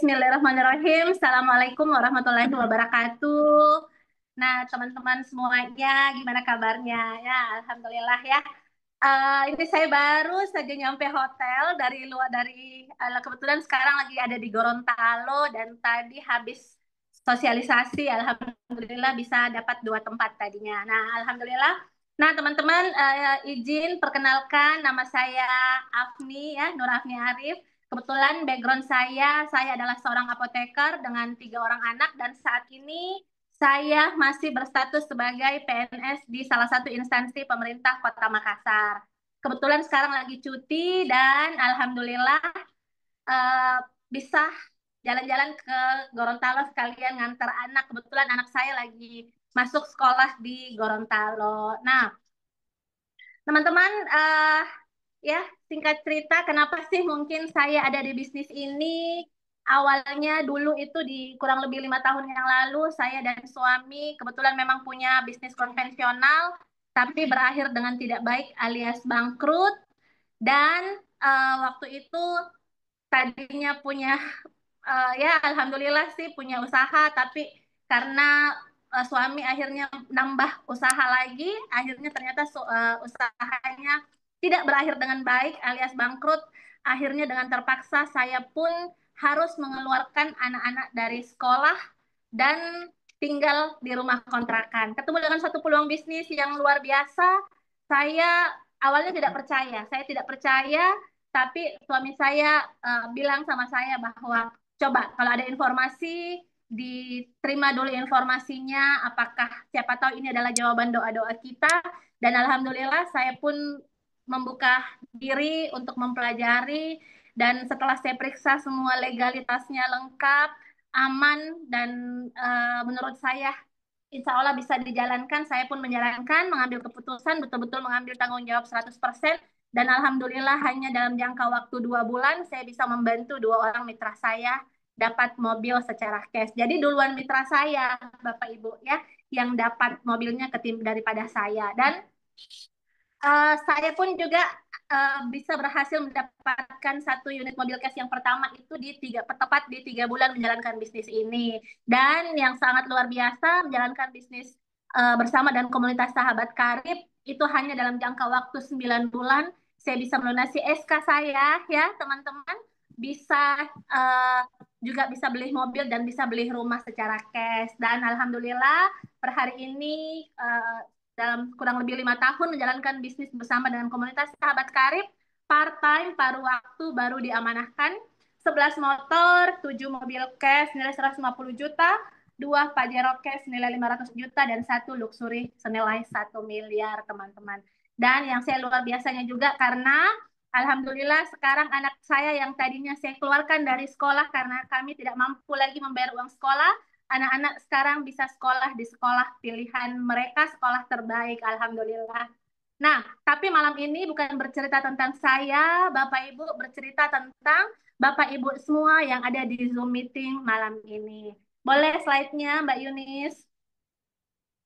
Bismillahirrahmanirrahim. Assalamualaikum warahmatullahi wabarakatuh. Nah, teman-teman semuanya, gimana kabarnya? Ya, alhamdulillah ya. Ini saya baru saja nyampe hotel dari luar kebetulan sekarang lagi ada di Gorontalo dan tadi habis sosialisasi. Alhamdulillah bisa dapat dua tempat tadinya. Nah, alhamdulillah. Nah, teman-teman, izin perkenalkan nama saya Afni ya, Nur Afni Arif. Kebetulan background saya adalah seorang apoteker dengan 3 orang anak dan saat ini saya masih berstatus sebagai PNS di salah satu instansi pemerintah Kota Makassar. Kebetulan sekarang lagi cuti dan alhamdulillah eh, bisa jalan-jalan ke Gorontalo sekalian ngantar anak. Kebetulan anak saya lagi masuk sekolah di Gorontalo. Nah, teman-teman, ya singkat cerita, kenapa sih mungkin saya ada di bisnis ini? Awalnya dulu itu di kurang lebih 5 tahun yang lalu, saya dan suami kebetulan memang punya bisnis konvensional, tapi berakhir dengan tidak baik alias bangkrut. Dan waktu itu tadinya punya ya alhamdulillah sih punya usaha, tapi karena suami akhirnya nambah usaha lagi, akhirnya ternyata usahanya tidak berakhir dengan baik alias bangkrut. Akhirnya dengan terpaksa saya pun harus mengeluarkan anak-anak dari sekolah dan tinggal di rumah kontrakan. Ketemu dengan satu peluang bisnis yang luar biasa. Saya awalnya tidak percaya. Saya tidak percaya, tapi suami saya bilang sama saya bahwa coba kalau ada informasi diterima dulu informasinya, apakah siapa tahu ini adalah jawaban doa-doa kita. Dan alhamdulillah saya pun membuka diri untuk mempelajari dan setelah saya periksa semua legalitasnya lengkap, aman dan menurut saya insya Allah bisa dijalankan. Saya pun menjalankan, mengambil keputusan, betul-betul mengambil tanggung jawab 100%. Dan Alhamdulillah hanya dalam jangka waktu 2 bulan, saya bisa membantu 2 orang mitra saya dapat mobil secara cash. Jadi duluan mitra saya, Bapak Ibu, ya, yang dapat mobilnya daripada saya. Dan saya pun juga bisa berhasil mendapatkan 1 unit mobil cash yang pertama itu tepat di 3 bulan menjalankan bisnis ini. Dan yang sangat luar biasa menjalankan bisnis bersama dan komunitas sahabat karib itu hanya dalam jangka waktu 9 bulan saya bisa melunasi SK saya ya teman-teman, bisa juga bisa beli mobil dan bisa beli rumah secara cash. Dan alhamdulillah per hari ini dalam kurang lebih 5 tahun menjalankan bisnis bersama dengan komunitas sahabat karib, part time paruh waktu baru diamanahkan 11 motor, 7 mobil cash nilai 150 juta, 2 Pajero cash nilai 500 juta, dan 1 luxury senilai 1 miliar teman-teman. Dan yang saya luar biasanya juga karena alhamdulillah sekarang anak saya yang tadinya saya keluarkan dari sekolah karena kami tidak mampu lagi membayar uang sekolah, anak-anak sekarang bisa sekolah di sekolah pilihan mereka, sekolah terbaik, alhamdulillah. Nah, tapi malam ini bukan bercerita tentang saya, Bapak Ibu, bercerita tentang Bapak Ibu semua yang ada di Zoom meeting malam ini. Boleh slide-nya, Mbak Yunis?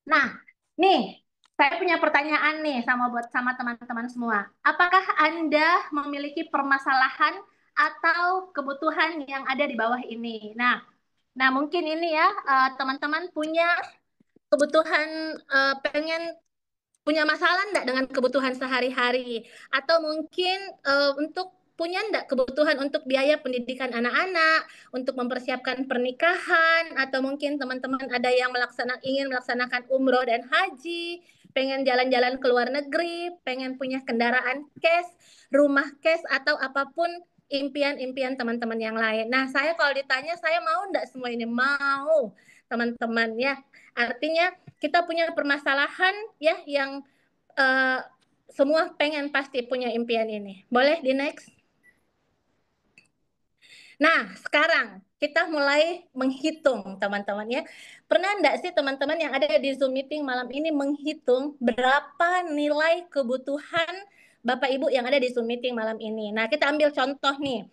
Nah, nih, saya punya pertanyaan nih sama teman-teman semua. Apakah Anda memiliki permasalahan atau kebutuhan yang ada di bawah ini? Nah, mungkin ini ya, teman-teman punya kebutuhan, pengen punya masalah enggak dengan kebutuhan sehari-hari? Atau mungkin untuk punya enggak kebutuhan untuk biaya pendidikan anak-anak, untuk mempersiapkan pernikahan, atau mungkin teman-teman ada yang ingin melaksanakan umroh dan haji, pengen jalan-jalan ke luar negeri, pengen punya kendaraan cash, rumah cash, atau apapun impian-impian teman-teman yang lain. Nah, saya kalau ditanya, saya mau enggak semua ini? Mau, teman-teman ya. Artinya kita punya permasalahan ya yang uh, semua pengen pasti punya impian ini. Boleh di next? Nah, sekarang kita mulai menghitung teman-teman ya. Pernah enggak sih teman-teman yang ada di Zoom meeting malam ini menghitung berapa nilai kebutuhan Bapak Ibu yang ada di Zoom meeting malam ini? Nah, kita ambil contoh nih.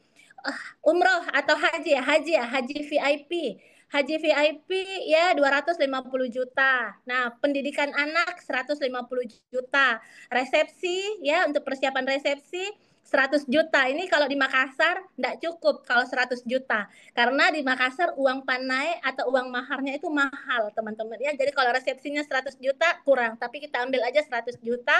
Umroh atau haji ya, haji VIP. Haji VIP ya 250 juta. Nah, pendidikan anak 150 juta. Resepsi ya untuk persiapan resepsi 100 juta. Ini kalau di Makassar enggak cukup kalau 100 juta. Karena di Makassar uang panai atau uang maharnya itu mahal, teman-teman ya. Jadi kalau resepsinya 100 juta kurang, tapi kita ambil aja 100 juta.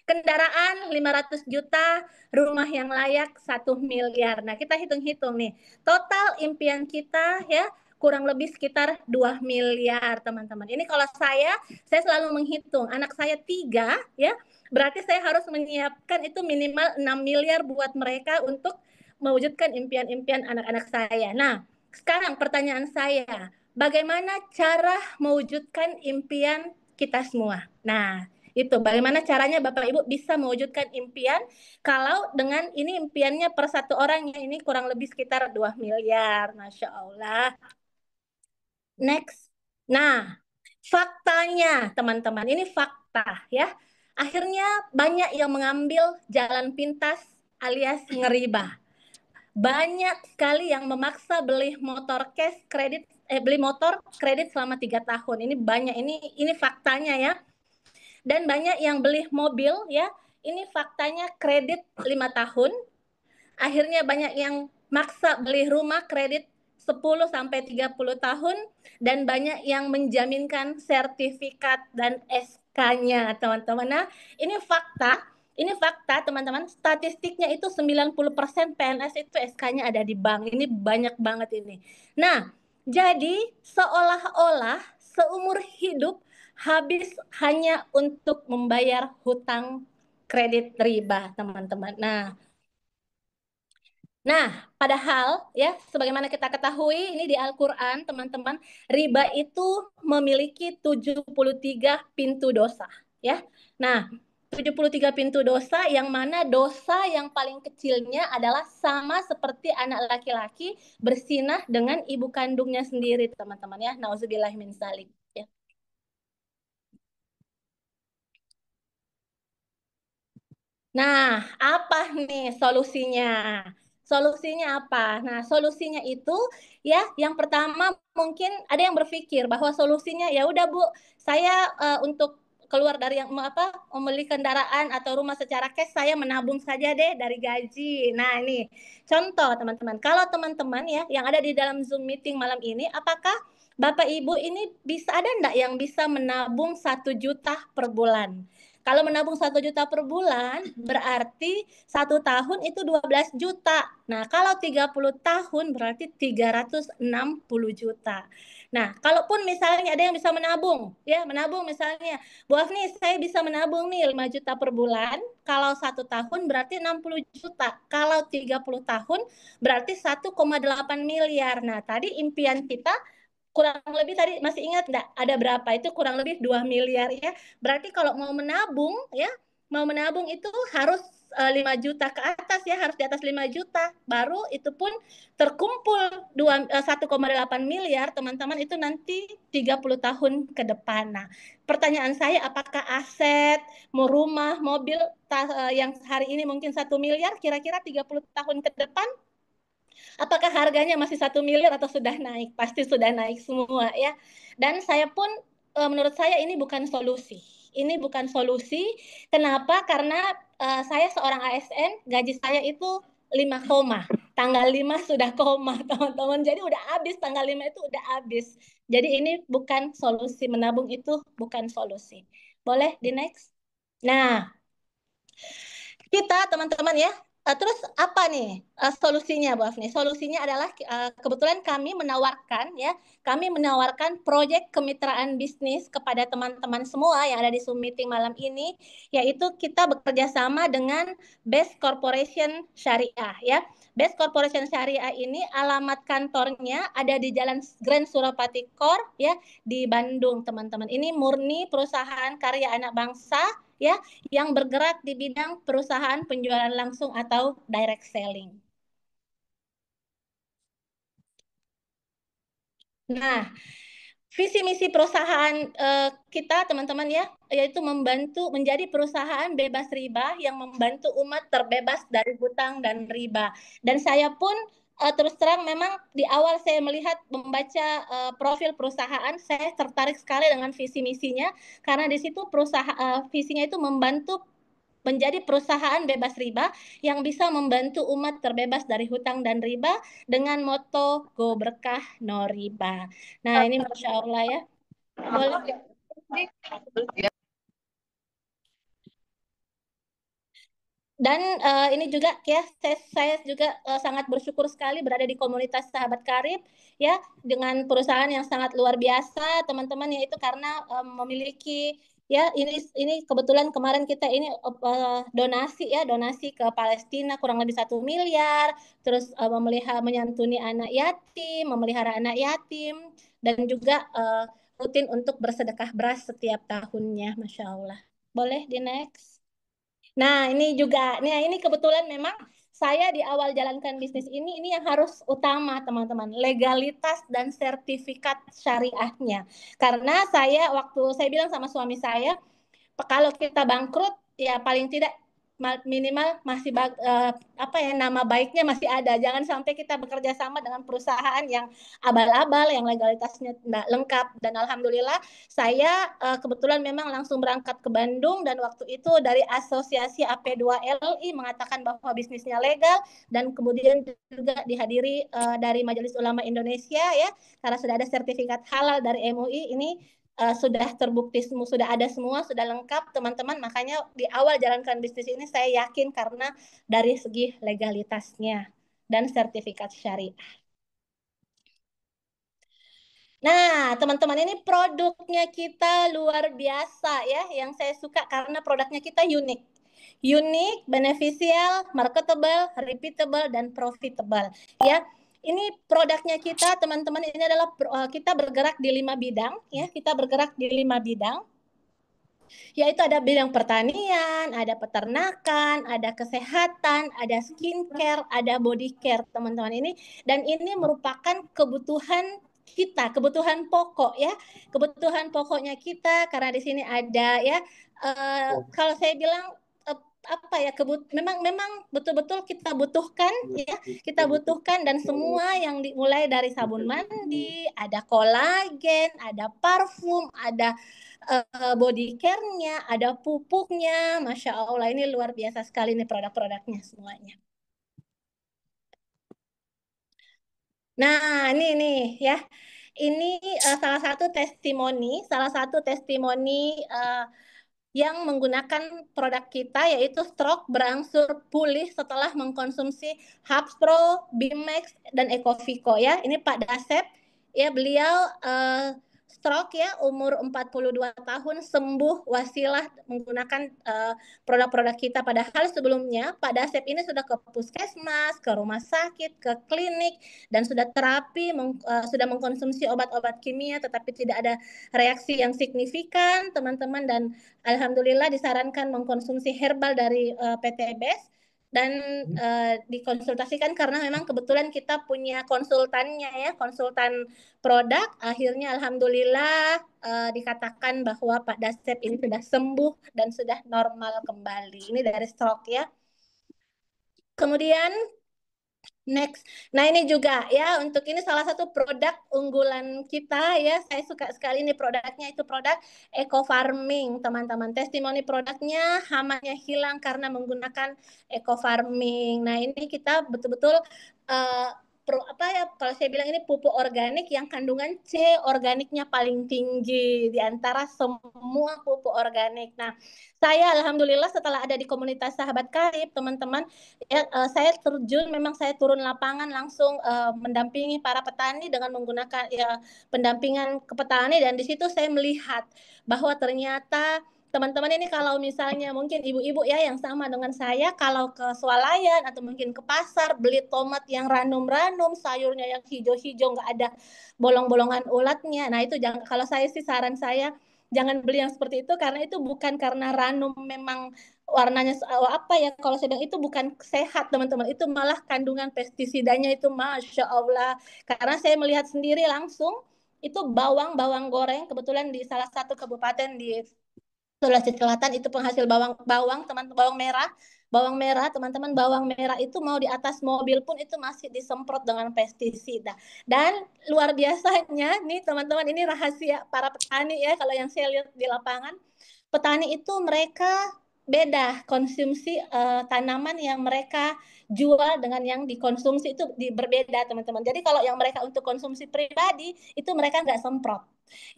Kendaraan 500 juta, rumah yang layak 1 miliar. Nah, kita hitung-hitung nih. Total impian kita ya kurang lebih sekitar 2 miliar, teman-teman. Ini kalau saya selalu menghitung. Anak saya 3 ya, berarti saya harus menyiapkan itu minimal 6 miliar buat mereka untuk mewujudkan impian-impian anak-anak saya. Nah, sekarang pertanyaan saya, bagaimana cara mewujudkan impian kita semua? Nah, itu bagaimana caranya Bapak Ibu bisa mewujudkan impian kalau dengan ini impiannya per satu orang ya ini kurang lebih sekitar 2 miliar. Masya Allah. Next. Nah, faktanya teman-teman, ini fakta ya. Akhirnya banyak yang mengambil jalan pintas alias ngeribah. Banyak sekali yang memaksa beli motor cash kredit beli motor kredit selama 3 tahun. Ini banyak, ini faktanya ya. Dan banyak yang beli mobil ya, ini faktanya kredit 5 tahun. Akhirnya banyak yang maksa beli rumah kredit 10 sampai 30 tahun dan banyak yang menjaminkan sertifikat dan SK-nya, teman-teman. Nah, ini fakta, teman-teman. Statistiknya itu 90% PNS itu SK-nya ada di bank. Ini banyak banget ini. Nah, jadi seolah-olah seumur hidup habis hanya untuk membayar hutang kredit riba, teman-teman. Nah, padahal ya, sebagaimana kita ketahui ini di Al-Qur'an, teman-teman, riba itu memiliki 73 pintu dosa, ya. Nah, 73 pintu dosa yang mana dosa yang paling kecilnya adalah sama seperti anak laki-laki bersinah dengan ibu kandungnya sendiri, teman-teman ya. Nauzubillah min dzalik. Ya. Nah, apa nih solusinya? Solusinya apa? Nah, solusinya itu ya yang pertama mungkin ada yang berpikir bahwa solusinya ya udah Bu, saya untuk keluar dari yang apa membeli kendaraan atau rumah secara cash saya menabung saja deh dari gaji. Nah, ini contoh teman-teman. Kalau teman-teman ya yang ada di dalam Zoom meeting malam ini, apakah Bapak Ibu ini bisa ada enggak yang bisa menabung 1 juta per bulan? Kalau menabung 1 juta per bulan, berarti 1 tahun itu 12 juta. Nah, kalau 30 tahun berarti 360 juta. Nah, kalaupun misalnya ada yang bisa menabung, ya menabung misalnya, Bu Afni saya bisa menabung nih 5 juta per bulan, kalau 1 tahun berarti 60 juta, kalau 30 tahun berarti 1,8 miliar. Nah, tadi impian kita kurang lebih tadi masih ingat enggak ada berapa itu kurang lebih 2 miliar ya. Berarti kalau mau menabung ya, mau menabung itu harus 5 juta ke atas ya, harus di atas 5 juta. Baru itu pun terkumpul 1,8 miliar, teman-teman itu nanti 30 tahun ke depan. Nah, pertanyaan saya apakah aset, mau rumah, mobil yang hari ini mungkin 1 miliar, kira-kira 30 tahun ke depan apakah harganya masih 1 miliar atau sudah naik? Pasti sudah naik semua ya. Dan saya pun menurut saya ini bukan solusi. Ini bukan solusi. Kenapa? Karena saya seorang ASN, gaji saya itu 5 koma. Tanggal 5 sudah koma, teman-teman. Jadi udah habis, tanggal 5 itu udah habis. Jadi ini bukan solusi. Menabung itu bukan solusi. Boleh di next? Nah, kita teman-teman ya. Terus apa nih solusinya Bu Afni? Solusinya adalah kebetulan kami menawarkan proyek kemitraan bisnis kepada teman-teman semua yang ada di Zoom meeting malam ini, yaitu kita bekerja sama dengan Best Corporation Syariah ya. Best Corporation Syariah ini alamat kantornya ada di Jalan Grand Suropati Kor ya di Bandung, teman-teman. Ini murni perusahaan karya anak bangsa ya yang bergerak di bidang perusahaan penjualan langsung atau direct selling. Nah, visi misi perusahaan kita teman-teman ya, yaitu membantu menjadi perusahaan bebas riba yang membantu umat terbebas dari hutang dan riba. Dan saya pun terus terang memang di awal saya melihat membaca profil perusahaan, saya tertarik sekali dengan visi misinya karena di situ perusahaan visinya itu membantu menjadi perusahaan bebas riba yang bisa membantu umat terbebas dari hutang dan riba dengan moto Go Berkah No Riba. Nah, ini Masya Allah ya. Boleh. Dan ini juga ya saya juga sangat bersyukur sekali berada di komunitas Sahabat Karib ya dengan perusahaan yang sangat luar biasa teman-teman, yaitu karena memiliki ya ini kebetulan kemarin kita ini donasi ke Palestina kurang lebih 1 miliar, terus memelihara menyantuni anak yatim, memelihara anak yatim, dan juga rutin untuk bersedekah beras setiap tahunnya. Masya Allah. Boleh di next. Nah, ini juga, nah ini kebetulan memang saya di awal jalankan bisnis ini yang harus utama teman-teman, legalitas dan sertifikat syariahnya. Karena waktu saya bilang sama suami saya, kalau kita bangkrut ya paling tidak minimal masih apa ya nama baiknya masih ada. Jangan sampai kita bekerja sama dengan perusahaan yang abal-abal, yang legalitasnya tidak lengkap. Dan alhamdulillah saya kebetulan memang langsung berangkat ke Bandung, dan waktu itu dari Asosiasi AP2LI mengatakan bahwa bisnisnya legal, dan kemudian juga dihadiri dari Majelis Ulama Indonesia ya, karena sudah ada sertifikat halal dari MUI. Ini sudah terbukti semua, sudah ada semua, sudah lengkap teman-teman. Makanya di awal jalankan bisnis ini saya yakin karena dari segi legalitasnya dan sertifikat syariah. Nah, teman-teman, ini produknya kita luar biasa ya. Yang saya suka karena produknya kita unik. Unik, beneficial, marketable, repeatable, dan profitable. Ya, ini produknya kita, teman-teman, ini adalah kita bergerak di 5 bidang. Ya, kita bergerak di 5 bidang. Yaitu ada bidang pertanian, ada peternakan, ada kesehatan, ada skincare, ada body care, teman-teman ini. Dan ini merupakan kebutuhan kita, kebutuhan pokok ya, kebutuhan pokoknya kita, karena di sini ada ya, kalau saya bilang apa ya, memang betul-betul kita butuhkan ya, kita butuhkan, dan semua yang dimulai dari sabun mandi, ada kolagen, ada parfum, ada body care-nya, ada pupuknya. Masya Allah, ini luar biasa sekali nih produk-produknya semuanya. Nah, ini nih ya. Ini salah satu testimoni yang menggunakan produk kita, yaitu stroke berangsur pulih setelah mengkonsumsi Hapspro, Bimex, dan Ecovico ya. Ini Pak Dasep ya, beliau stroke ya, umur 42 tahun, sembuh wasilah menggunakan produk-produk kita. Padahal sebelumnya Pak Dasep ini sudah ke puskesmas, ke rumah sakit, ke klinik, dan sudah terapi, sudah mengkonsumsi obat-obat kimia, tetapi tidak ada reaksi yang signifikan teman-teman. Dan alhamdulillah disarankan mengkonsumsi herbal dari PT BES, dan dikonsultasikan karena memang kebetulan kita punya konsultannya ya, konsultan produk. Akhirnya alhamdulillah dikatakan bahwa Pak Dasep ini sudah sembuh dan sudah normal kembali. Ini dari stroke ya. Kemudian next. Nah, ini juga ya, untuk ini salah satu produk unggulan kita ya. Saya suka sekali ini produknya, itu produk eco farming, teman-teman. Testimoni produknya, hamanya hilang karena menggunakan eco farming. Nah, ini kita betul-betul uh, apa ya, kalau saya bilang ini pupuk organik yang kandungan C organiknya paling tinggi di antara semua pupuk organik. Nah, saya alhamdulillah setelah ada di komunitas Sahabat Karib, teman-teman, ya, saya terjun, memang saya turun lapangan langsung mendampingi para petani dengan menggunakan ya pendampingan ke petani, dan di situ saya melihat bahwa ternyata teman-teman ini, kalau misalnya mungkin ibu-ibu ya yang sama dengan saya, kalau ke swalayan atau mungkin ke pasar beli tomat yang ranum-ranum, sayurnya yang hijau-hijau nggak ada bolong-bolongan ulatnya, nah itu jangan, kalau saya sih saran saya jangan beli yang seperti itu, karena itu bukan karena ranum memang warnanya apa ya, kalau sedang itu bukan sehat teman-teman, itu malah kandungan pestisidanya itu Masya Allah. Karena saya melihat sendiri langsung, itu bawang goreng, kebetulan di salah satu kabupaten di Sulawesi Selatan itu penghasil bawang teman, bawang merah teman-teman, bawang merah itu mau di atas mobil pun itu masih disemprot dengan pestisida. Dan luar biasanya nih teman-teman, ini rahasia para petani ya, kalau yang saya lihat di lapangan, petani itu mereka beda konsumsi tanaman yang mereka jual dengan yang dikonsumsi itu berbeda teman-teman. Jadi kalau yang mereka untuk konsumsi pribadi itu mereka nggak semprot.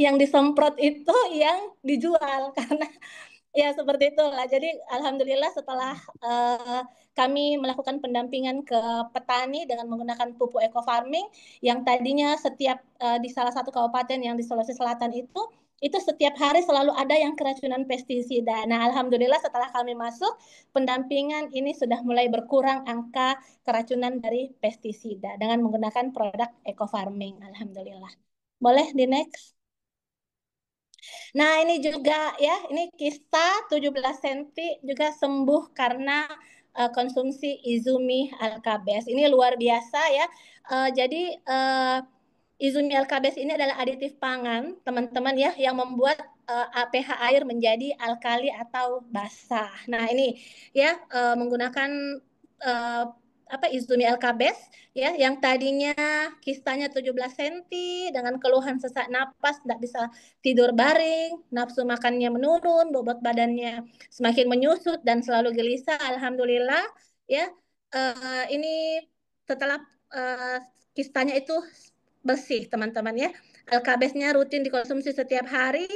Yang disemprot itu yang dijual karena ya seperti itulah. Jadi alhamdulillah setelah kami melakukan pendampingan ke petani dengan menggunakan pupuk eco farming yang tadinya setiap di salah satu kabupaten yang di Sulawesi Selatan itu setiap hari selalu ada yang keracunan pestisida. Nah, alhamdulillah setelah kami masuk pendampingan ini sudah mulai berkurang angka keracunan dari pestisida dengan menggunakan produk eco farming. Alhamdulillah. Boleh di next. Nah, ini juga ya, ini kista 17 cm juga sembuh karena konsumsi Izumi Alkabes. Ini luar biasa ya. Jadi Izumi Alkabes ini adalah aditif pangan, teman-teman ya, yang membuat pH air menjadi alkali atau basa. Nah, ini ya menggunakan uh, apa Izumi Alkabes ya yang tadinya kistanya 17 cm dengan keluhan sesak napas, tidak bisa tidur baring, nafsu makannya menurun, bobot badannya semakin menyusut dan selalu gelisah. Alhamdulillah ya ini setelah kistanya itu bersih teman-teman ya. Alkabesnya rutin dikonsumsi setiap hari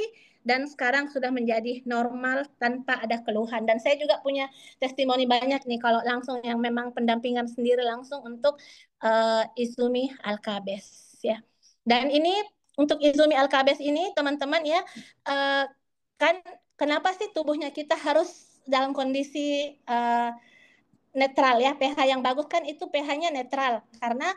dan sekarang sudah menjadi normal tanpa ada keluhan. Dan saya juga punya testimoni banyak nih kalau langsung yang memang pendampingan sendiri langsung untuk Izumi Alkabes ya. Dan ini untuk Izumi Alkabes ini teman-teman ya kan kenapa sih tubuhnya kita harus dalam kondisi netral ya, pH yang bagus kan itu pH-nya netral karena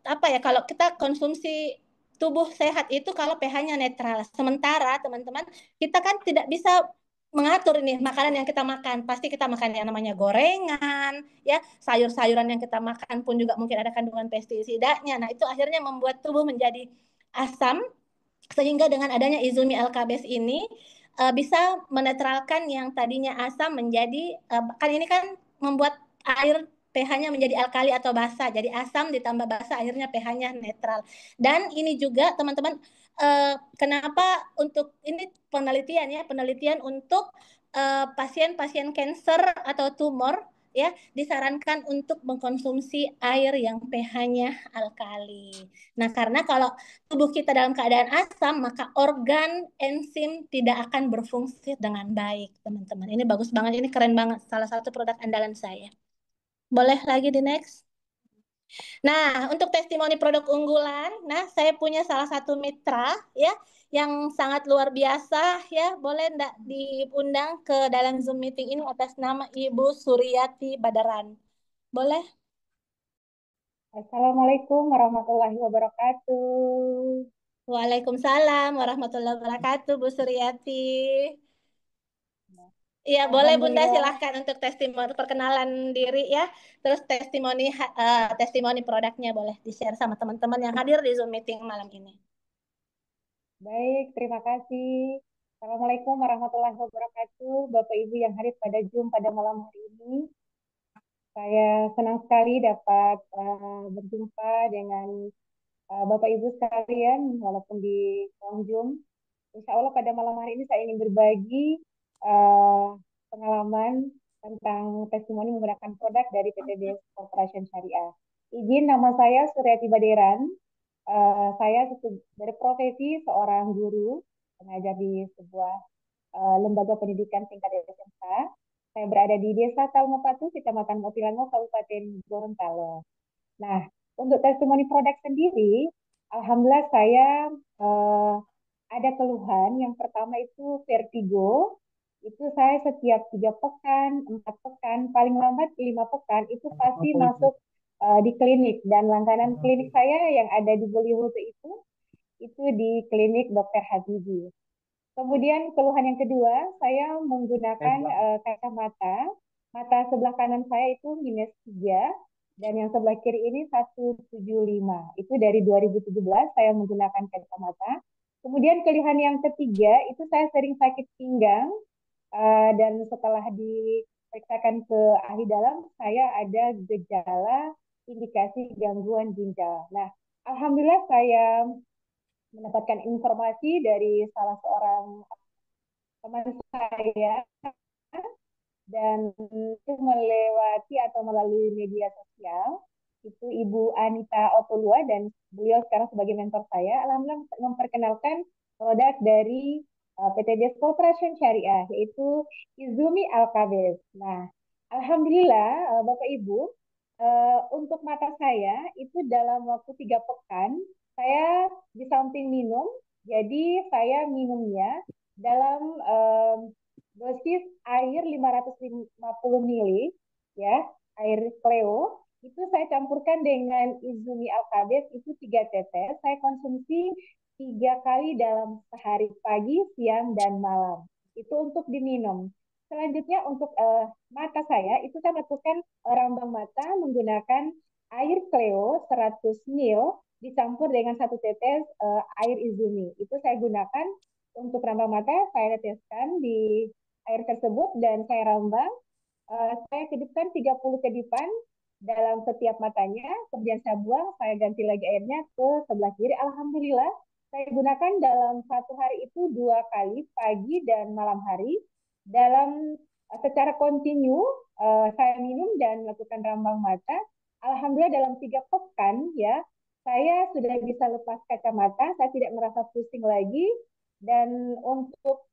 apa ya kalau kita konsumsi tubuh sehat itu kalau pH-nya netral. Sementara teman-teman kita kan tidak bisa mengatur ini makanan yang kita makan. Pasti kita makan yang namanya gorengan, ya sayur-sayuran yang kita makan pun juga mungkin ada kandungan pestisidanya. Nah itu akhirnya membuat tubuh menjadi asam sehingga dengan adanya Izumi Alkabes ini bisa menetralkan yang tadinya asam menjadi kan ini kan membuat air pH-nya menjadi alkali atau basa. Jadi asam ditambah basa akhirnya pH-nya netral. Dan ini juga teman-teman kenapa untuk ini penelitian untuk pasien-pasien cancer atau tumor ya disarankan untuk mengkonsumsi air yang pH-nya alkali. Nah, karena kalau tubuh kita dalam keadaan asam, maka organ enzim tidak akan berfungsi dengan baik, teman-teman. Ini bagus banget, ini keren banget. Salah satu produk andalan saya. Boleh lagi di next? Nah, untuk testimoni produk unggulan, nah saya punya salah satu mitra ya yang sangat luar biasa ya. Boleh enggak diundang ke dalam Zoom meeting ini atas nama Ibu Suryati Badaran? Boleh? Assalamualaikum warahmatullahi wabarakatuh. Waalaikumsalam warahmatullahi wabarakatuh, Bu Suryati. Iya, boleh Bunda Alhamdulillah, silahkan untuk testimoni perkenalan diri ya. Terus testimoni produknya boleh di-share sama teman-teman yang hadir di Zoom meeting malam ini. baik, terima kasih. Assalamualaikum warahmatullahi wabarakatuh. Bapak Ibu yang hadir pada Zoom pada malam hari ini. Saya senang sekali dapat berjumpa dengan Bapak Ibu sekalian, walaupun di ruang Zoom. Insya Allah pada malam hari ini saya ingin berbagi uh, pengalaman tentang testimoni menggunakan produk dari PTBS Corporation Syariah. Izin, nama saya Suryati Baderan. Saya berprofesi seorang guru pengajar di sebuah lembaga pendidikan tingkat SMK. Saya berada di Desa Talmopatu, Kecamatan Motilango, Kabupaten Gorontalo. Nah, untuk testimoni produk sendiri, alhamdulillah saya eh, ada keluhan. Yang pertama itu vertigo. Itu saya setiap 3 pekan, 4 pekan, paling lambat 5 pekan itu pasti masuk di klinik. Dan langganan klinik saya yang ada di Boliwutu itu di klinik Dokter Habibi. Kemudian keluhan yang kedua, saya menggunakan kacamata. Mata sebelah kanan saya itu -3 dan yang sebelah kiri ini 175. Itu dari 2017 saya menggunakan kacamata. Kemudian keluhan yang ketiga itu saya sering sakit pinggang dan setelah diperiksakan ke ahli dalam saya ada gejala indikasi gangguan ginjal. Nah, alhamdulillah saya mendapatkan informasi dari salah seorang teman saya dan itu melewati atau melalui media sosial. Itu Ibu Anita Otolua dan beliau sekarang sebagai mentor saya. Alhamdulillah memperkenalkan produk dari PT Des Corporation Syariah, yaitu Izumi Alkabes. Nah, Alhamdulillah Bapak Ibu, untuk mata saya itu dalam waktu 3 pekan, saya di samping minum, jadi saya minumnya dalam dosis air 550 mili, ya, air Cleo, itu saya campurkan dengan Izumi Alkabes, itu 3 tetes, saya konsumsi 3 kali dalam sehari, pagi, siang, dan malam. Itu untuk diminum. Selanjutnya untuk mata saya, itu saya melakukan rambang mata menggunakan air Cleo 100 ml dicampur dengan 1 tetes air Izumi. Itu saya gunakan untuk rambang mata, saya teteskan di air tersebut dan saya rambang. Saya kedipkan 30 kedipan dalam setiap matanya, kemudian saya buang, saya ganti lagi airnya ke sebelah kiri. Alhamdulillah, saya gunakan dalam 1 hari itu 2 kali, pagi dan malam hari. Dalam secara kontinu, saya minum dan melakukan rambang mata. Alhamdulillah dalam 3 pekan ya, saya sudah bisa lepas kacamata, saya tidak merasa pusing lagi. Dan untuk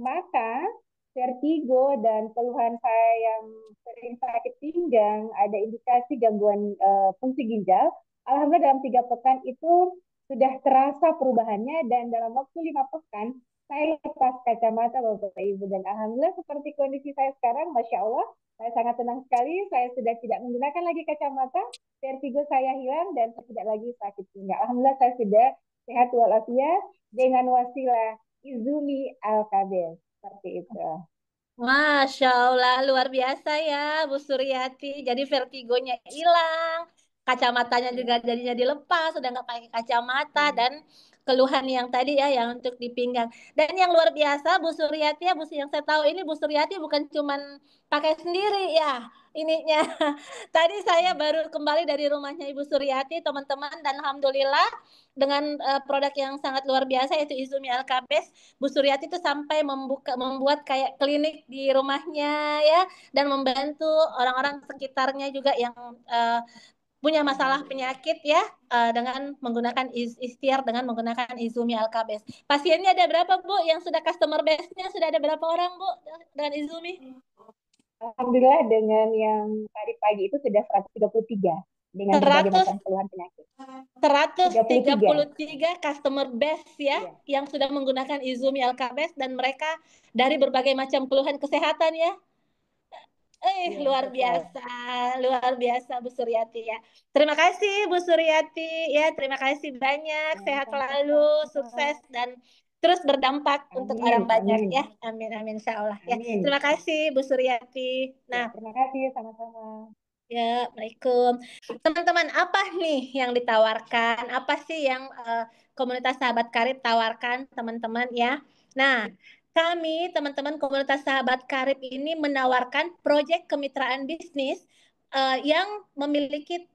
mata, vertigo dan keluhan saya yang sering sakit pinggang, ada indikasi gangguan fungsi ginjal. Alhamdulillah dalam 3 pekan itu sudah terasa perubahannya dan dalam waktu 5 pekan saya lepas kacamata Bapak Ibu dan Alhamdulillah seperti kondisi saya sekarang, Masya Allah, saya sangat senang sekali. Saya sudah tidak menggunakan lagi kacamata, vertigo saya hilang dan saya tidak lagi sakit pinggang. Alhamdulillah saya sudah sehat walafiat dengan wasilah Izumi Al-Kabir. Seperti itu. Masya Allah, luar biasa ya Bu Suryati. Jadi vertigonya hilang, kacamatanya juga Ya, jadinya dilepas, sudah nggak pakai kacamata ya. dan keluhan yang tadi ya, yang untuk di pinggang. Dan yang luar biasa Bu Suryati ya, yang saya tahu ini Bu Suryati bukan cuman pakai sendiri ya ininya. Tadi saya baru kembali dari rumahnya Ibu Suryati, teman-teman, dan Alhamdulillah dengan produk yang sangat luar biasa yaitu Izumi Alkabes. Bu Suryati itu sampai membuat kayak klinik di rumahnya ya dan membantu orang-orang sekitarnya juga yang uh, punya masalah Alhamdulillah. penyakit ya dengan menggunakan ikhtiar dengan menggunakan Izumi Alkabes. Pasiennya ada berapa Bu? Yang sudah customer base-nya sudah ada berapa orang Bu dengan Izumi? Alhamdulillah dengan yang tadi pagi itu sudah 133 dengan berbagai 100 macam keluhan penyakit. 33. 133 customer base ya Iya, yang sudah menggunakan Izumi Alkabes dan mereka dari berbagai macam keluhan kesehatan ya. iya, betul. Luar biasa Bu Suryati ya. Terima kasih Bu Suryati ya, terima kasih banyak, Ya, sehat selalu, sama-sama. sukses dan terus berdampak untuk orang Amin, banyak ya. amin, Amin amin insya Allah ya. amin. Terima kasih Bu Suryati. Ya, Nah, terima kasih sama-sama. ya, Assalamualaikum. Teman-teman, apa nih yang ditawarkan? Apa sih yang komunitas sahabat karib tawarkan, teman-teman ya? Nah, kami, teman-teman komunitas sahabat karib ini menawarkan proyek kemitraan bisnis yang memiliki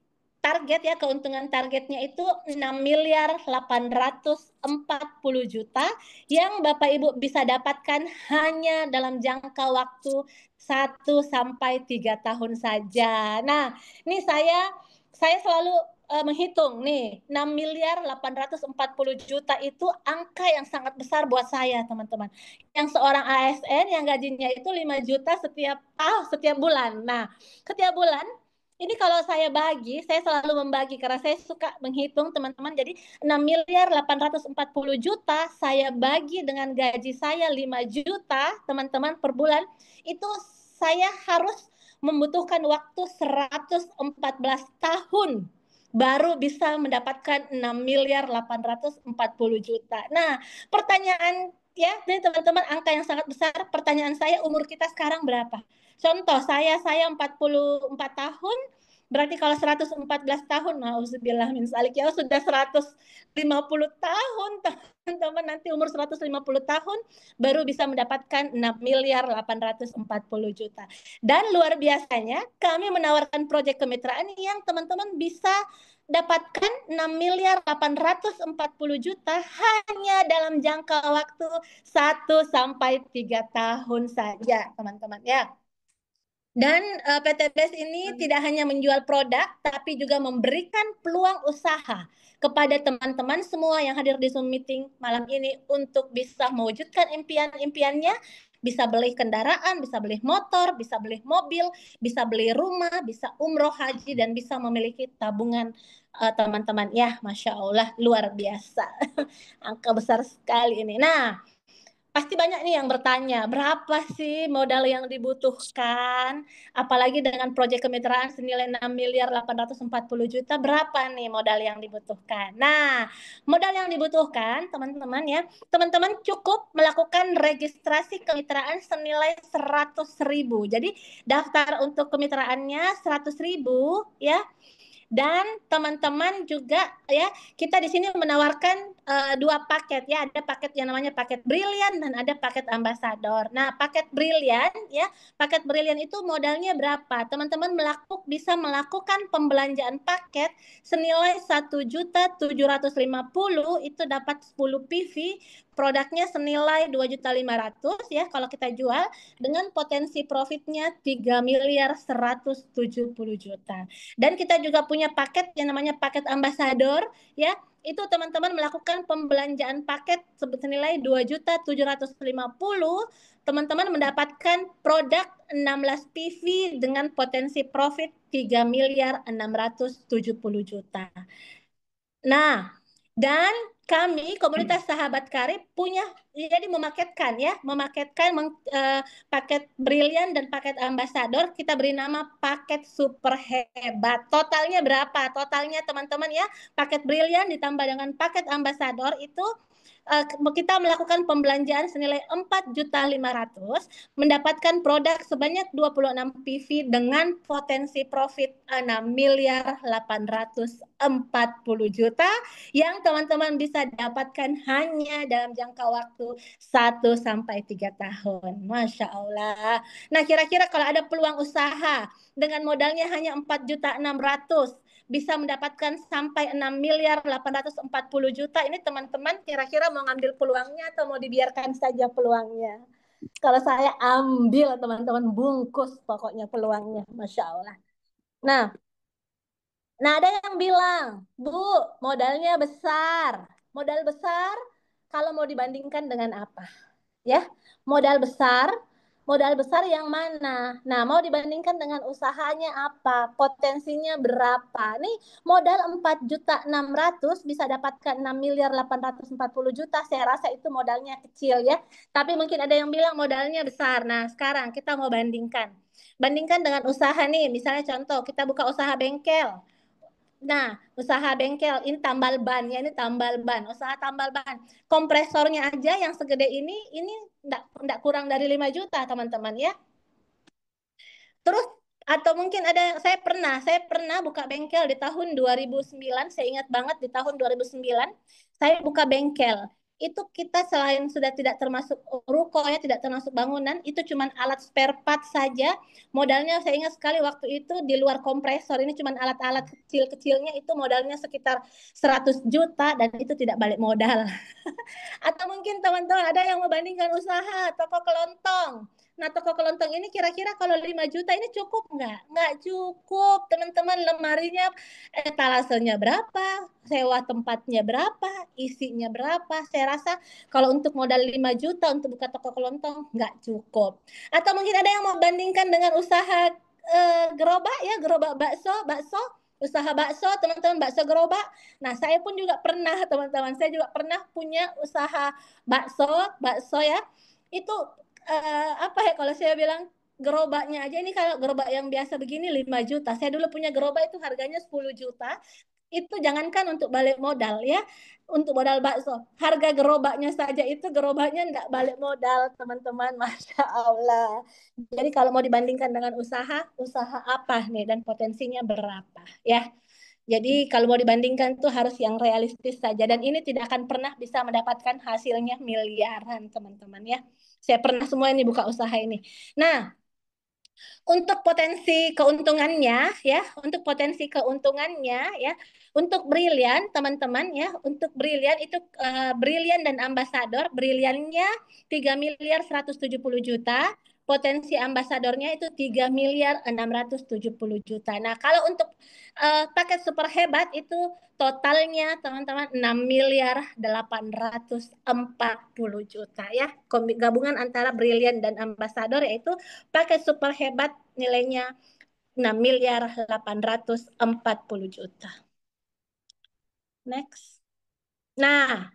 target ya, keuntungan targetnya itu 6.840.000.000 yang Bapak Ibu bisa dapatkan hanya dalam jangka waktu 1 sampai 3 tahun saja. Nah, ini saya selalu menghitung nih 6.840.000.000 itu angka yang sangat besar buat saya teman-teman. Yang seorang ASN yang gajinya itu 5 juta setiap bulan. Nah, setiap bulan ini kalau saya selalu membagi karena saya suka menghitung teman-teman. Jadi 6.840.000.000 saya bagi dengan gaji saya 5 juta teman-teman per bulan. Itu saya harus membutuhkan waktu 114 tahun baru bisa mendapatkan 6.840.000.000. Nah, pertanyaan ya, ini teman-teman angka yang sangat besar. Pertanyaan saya, umur kita sekarang berapa? Contoh, saya 44 tahun, Berarti kalau 114 tahun, nauzubillah min zalik, ya sudah 150 tahun, teman-teman, nanti umur 150 tahun baru bisa mendapatkan 6 miliar 840 juta. Dan luar biasanya, kami menawarkan proyek kemitraan yang teman-teman bisa dapatkan 6 miliar 840 juta hanya dalam jangka waktu 1 sampai 3 tahun saja, teman-teman ya. Dan PT BES ini tidak hanya menjual produk, tapi juga memberikan peluang usaha kepada teman-teman semua yang hadir di Zoom meeting malam ini untuk bisa mewujudkan impian-impiannya, bisa beli kendaraan, bisa beli motor, bisa beli mobil, bisa beli rumah, bisa umroh haji, dan bisa memiliki tabungan, teman-teman. Ya, Masya Allah, luar biasa. Angka besar sekali ini. Nah, pasti banyak nih yang bertanya, berapa sih modal yang dibutuhkan? Apalagi dengan proyek kemitraan senilai 6 miliar 840 juta, berapa nih modal yang dibutuhkan? Nah, modal yang dibutuhkan, teman-teman ya, teman-teman cukup melakukan registrasi kemitraan senilai 100.000. Jadi, daftar untuk kemitraannya 100.000 ya. Dan teman-teman juga ya, kita di sini menawarkan dua paket ya, ada paket yang namanya paket Brilian dan ada paket Ambasador. Nah, paket Brilian ya, paket Brilian itu modalnya berapa? Teman-teman bisa melakukan pembelanjaan paket senilai 1.750.000, itu dapat 10 PV, produknya senilai 2.500.000 ya kalau kita jual, dengan potensi profitnya 3 miliar 170 juta. Dan kita juga punya paket yang namanya paket ambasador ya. Itu teman-teman melakukan pembelanjaan paket senilai 2.750.000, teman-teman mendapatkan produk 16 PV dengan potensi profit 3 miliar 670 juta. Nah, dan kami komunitas sahabat karib punya, jadi memaketkan paket Brilian dan paket Ambasador, kita beri nama paket super hebat. Totalnya berapa? Totalnya teman-teman ya, paket Brilian ditambah dengan paket Ambasador itu kita melakukan pembelanjaan senilai 4.500.000, mendapatkan produk sebanyak 26 PV dengan potensi profit 6 miliar 840 juta yang teman-teman bisa dapatkan hanya dalam jangka waktu 1 sampai 3 tahun. Masya Allah. Nah, kira-kira kalau ada peluang usaha dengan modalnya hanya 4.600.000 bisa mendapatkan sampai 6 miliar 840 juta. Ini teman-teman kira-kira mau ngambil peluangnya atau mau dibiarkan saja peluangnya? Kalau saya ambil, teman-teman, bungkus pokoknya peluangnya. Masya Allah. Nah, ada yang bilang, Bu, modalnya besar. Modal besar kalau mau dibandingkan dengan apa? Ya, modal besar, modal besar yang mana? Nah, mau dibandingkan dengan usahanya apa? Potensinya berapa? Nih, modal 4.600.000 bisa dapatkan 6 miliar 840 juta. Saya rasa itu modalnya kecil ya. Tapi mungkin ada yang bilang modalnya besar. Nah, sekarang kita mau bandingkan. Bandingkan dengan usaha nih, misalnya contoh, kita buka usaha bengkel. Nah, usaha bengkel ini tambal ban ya, ini tambal ban, usaha tambal ban. Kompresornya aja yang segede ini enggak kurang dari 5 juta, teman-teman ya. Terus atau mungkin ada, saya pernah buka bengkel di tahun 2009, saya ingat banget di tahun 2009 saya buka bengkel. Itu kita selain sudah tidak termasuk ruko ya, tidak termasuk bangunan, itu cuma alat spare part saja. Modalnya saya ingat sekali waktu itu di luar kompresor, ini cuma alat-alat kecil-kecilnya itu modalnya sekitar 100 juta dan itu tidak balik modal. Atau mungkin teman-teman ada yang membandingkan usaha toko kelontong. Nah, toko kelontong ini kira-kira kalau 5 juta ini cukup nggak? Nggak cukup, teman-teman. Lemarinya, etalasenya berapa, sewa tempatnya berapa, isinya berapa. Saya rasa kalau untuk modal 5 juta untuk buka toko kelontong nggak cukup. Atau mungkin ada yang membandingkan dengan usaha gerobak ya, gerobak bakso, usaha bakso, teman-teman, bakso gerobak. Nah, saya pun juga pernah, teman-teman, saya juga pernah punya usaha bakso, bakso ya. Itu apa ya kalau saya bilang, gerobaknya aja ini kalau gerobak yang biasa begini 5 juta. Saya dulu punya gerobak itu harganya 10 juta. itu jangankan untuk balik modal ya, untuk modal bakso. Harga gerobaknya saja itu gerobaknya enggak balik modal, teman-teman. Masya Allah. Jadi kalau mau dibandingkan dengan usaha, usaha apa nih dan potensinya berapa ya? Jadi kalau mau dibandingkan tuh harus yang realistis saja dan ini tidak akan pernah bisa mendapatkan hasilnya miliaran, teman-teman ya. Saya pernah semua ini buka usaha ini. Nah, untuk potensi keuntungannya ya, untuk potensi keuntungannya ya, untuk Brilian teman-teman ya, untuk Brilian itu Brilian dan Ambasador, Briliannya 3.170 juta, potensi ambasadornya itu 3.670 juta. Nah, kalau untuk paket super hebat itu totalnya teman-teman 6.840 juta ya. Gabungan antara Brilliant dan Ambassador yaitu paket super hebat nilainya 6.840 juta. Next. Nah,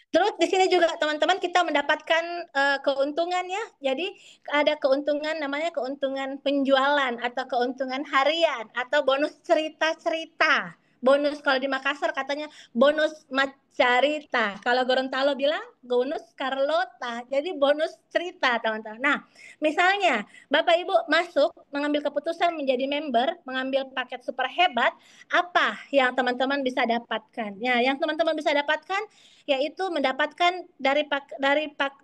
terus di sini juga teman-teman kita mendapatkan keuntungan ya. Jadi ada keuntungan namanya keuntungan penjualan atau keuntungan harian atau bonus cerita-cerita. Bonus kalau di Makassar katanya bonus macarita. Kalau Gorontalo bilang bonus Carlota. Jadi bonus cerita teman-teman. Nah, misalnya Bapak Ibu masuk mengambil keputusan menjadi member, mengambil paket super hebat, apa yang teman-teman bisa dapatkan? Ya, yang teman-teman bisa dapatkan yaitu mendapatkan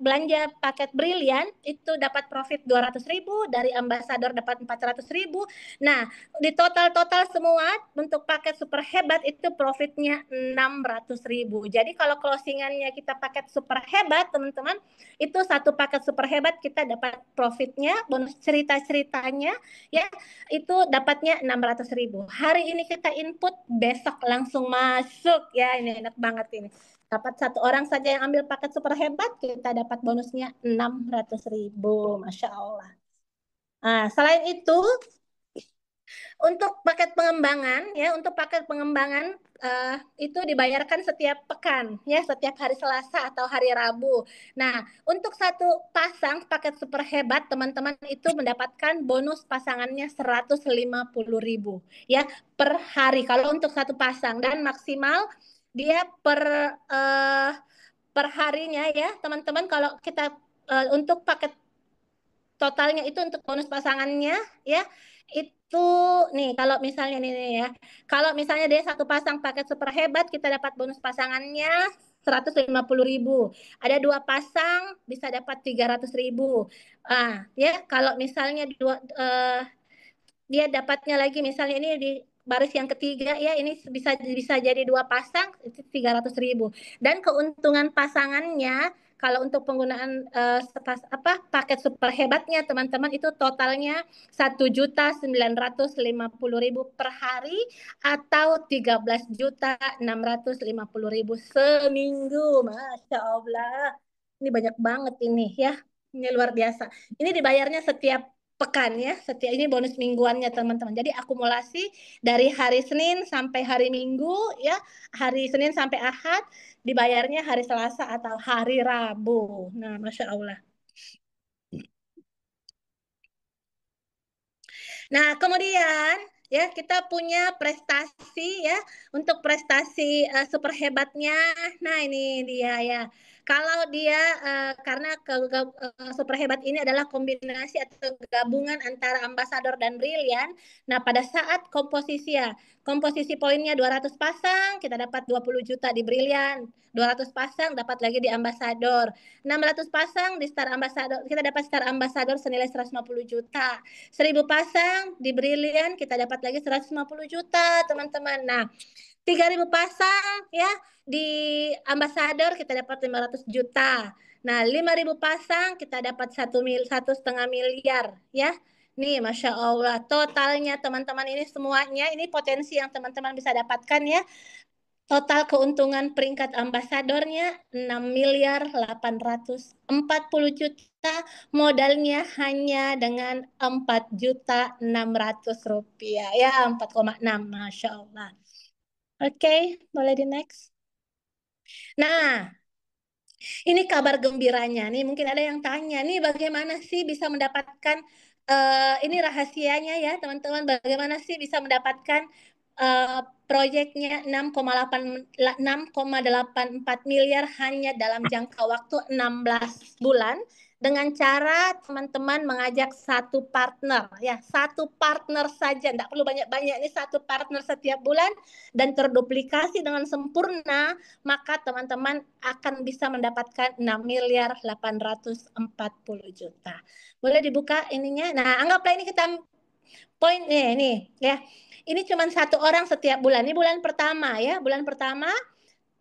belanja paket Brilian itu dapat profit 200.000, dari ambasador dapat 400.000. Nah, di total semua untuk paket super hebat itu profitnya 600.000. Jadi kalau closingannya kita paket super hebat teman-teman, itu satu paket super hebat kita dapat profitnya, bonus cerita-ceritanya ya, itu dapatnya 600.000. Hari ini kita input, besok langsung masuk ya, ini enak banget ini. Dapat satu orang saja yang ambil paket super hebat, kita dapat bonusnya 600.000. Masya Allah. Nah, selain itu, untuk paket pengembangan, ya, untuk paket pengembangan itu dibayarkan setiap pekan, ya, setiap hari Selasa atau hari Rabu. Nah, untuk satu pasang paket super hebat, teman-teman itu mendapatkan bonus pasangannya 150.000, ya, per hari. Kalau untuk satu pasang dan maksimal dia per harinya ya teman-teman, kalau kita untuk paket totalnya itu untuk bonus pasangannya ya itu nih, kalau misalnya nih ya, kalau misalnya dia satu pasang paket super hebat kita dapat bonus pasangannya 150.000, ada dua pasang bisa dapat 300.000. Ya kalau misalnya dia dapatnya lagi misalnya ini di baris yang ketiga ya, ini bisa bisa jadi dua pasang itu 300.000. Dan keuntungan pasangannya kalau untuk penggunaan paket super hebatnya teman-teman itu totalnya 1.950.000 per hari atau 13.650.000 seminggu. Masya Allah, ini banyak banget ini ya, ini luar biasa. Ini dibayarnya setiap pekan ya, setiap ini bonus mingguannya teman-teman. Jadi akumulasi dari hari Senin sampai hari Minggu ya, hari Senin sampai Ahad, dibayarnya hari Selasa atau hari Rabu. Nah, Masya Allah. Nah, kemudian ya kita punya prestasi ya, untuk prestasi super hebatnya. Nah, ini dia ya. Kalau dia karena super hebat ini adalah kombinasi atau gabungan antara ambasador dan brilian. Nah, pada saat komposisi ya, komposisi poinnya 200 pasang, kita dapat 20 juta di brilian. 200 pasang dapat lagi di ambasador. 600 pasang di Star Ambassador, kita dapat Star Ambassador senilai 150 juta. 1.000 pasang di Brilian kita dapat lagi 150 juta teman-teman. Nah, 3.000 pasang ya di Ambassador kita dapat 500 juta. Nah, 5.000 pasang kita dapat 1,5 miliar ya. Nih, Masya Allah, totalnya teman-teman ini semuanya, ini potensi yang teman-teman bisa dapatkan ya. Total keuntungan peringkat ambasadornya 6.840 juta, modalnya hanya dengan 4.600.000 ya, 4,6, Masya Allah. Oke, boleh di next. Nah, ini kabar gembiranya nih, mungkin ada yang tanya nih, bagaimana sih bisa mendapatkan ini rahasianya ya teman-teman, bagaimana sih bisa mendapatkan proyeknya 6,84 miliar hanya dalam jangka waktu 16 bulan dengan cara teman-teman mengajak satu partner, ya, satu partner saja, tidak perlu banyak-banyak, ini satu partner setiap bulan dan terduplikasi dengan sempurna, maka teman-teman akan bisa mendapatkan 6 miliar 840 juta. Boleh dibuka ininya? Nah, anggaplah ini kita poin ini ya. Ini cuma satu orang setiap bulan. Ini bulan pertama ya. Bulan pertama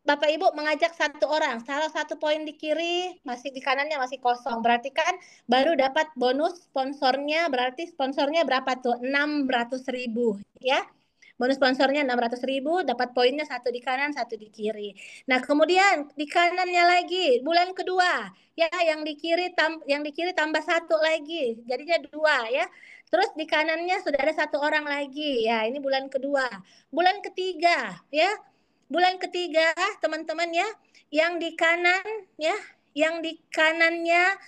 Bapak Ibu mengajak satu orang. Salah satu poin di kiri, masih di kanannya masih kosong. Berarti kan baru dapat bonus sponsornya. Berarti sponsornya berapa tuh? 600.000 ya. Bonus sponsornya 600.000, dapat poinnya satu di kanan, satu di kiri. Nah, kemudian di kanannya lagi, bulan kedua, ya yang di kiri tambah satu lagi, jadinya dua ya. Terus di kanannya sudah ada satu orang lagi, ya ini bulan kedua. Bulan ketiga, ya bulan ketiga teman-teman ya, yang di kanan ya, yang di kanannya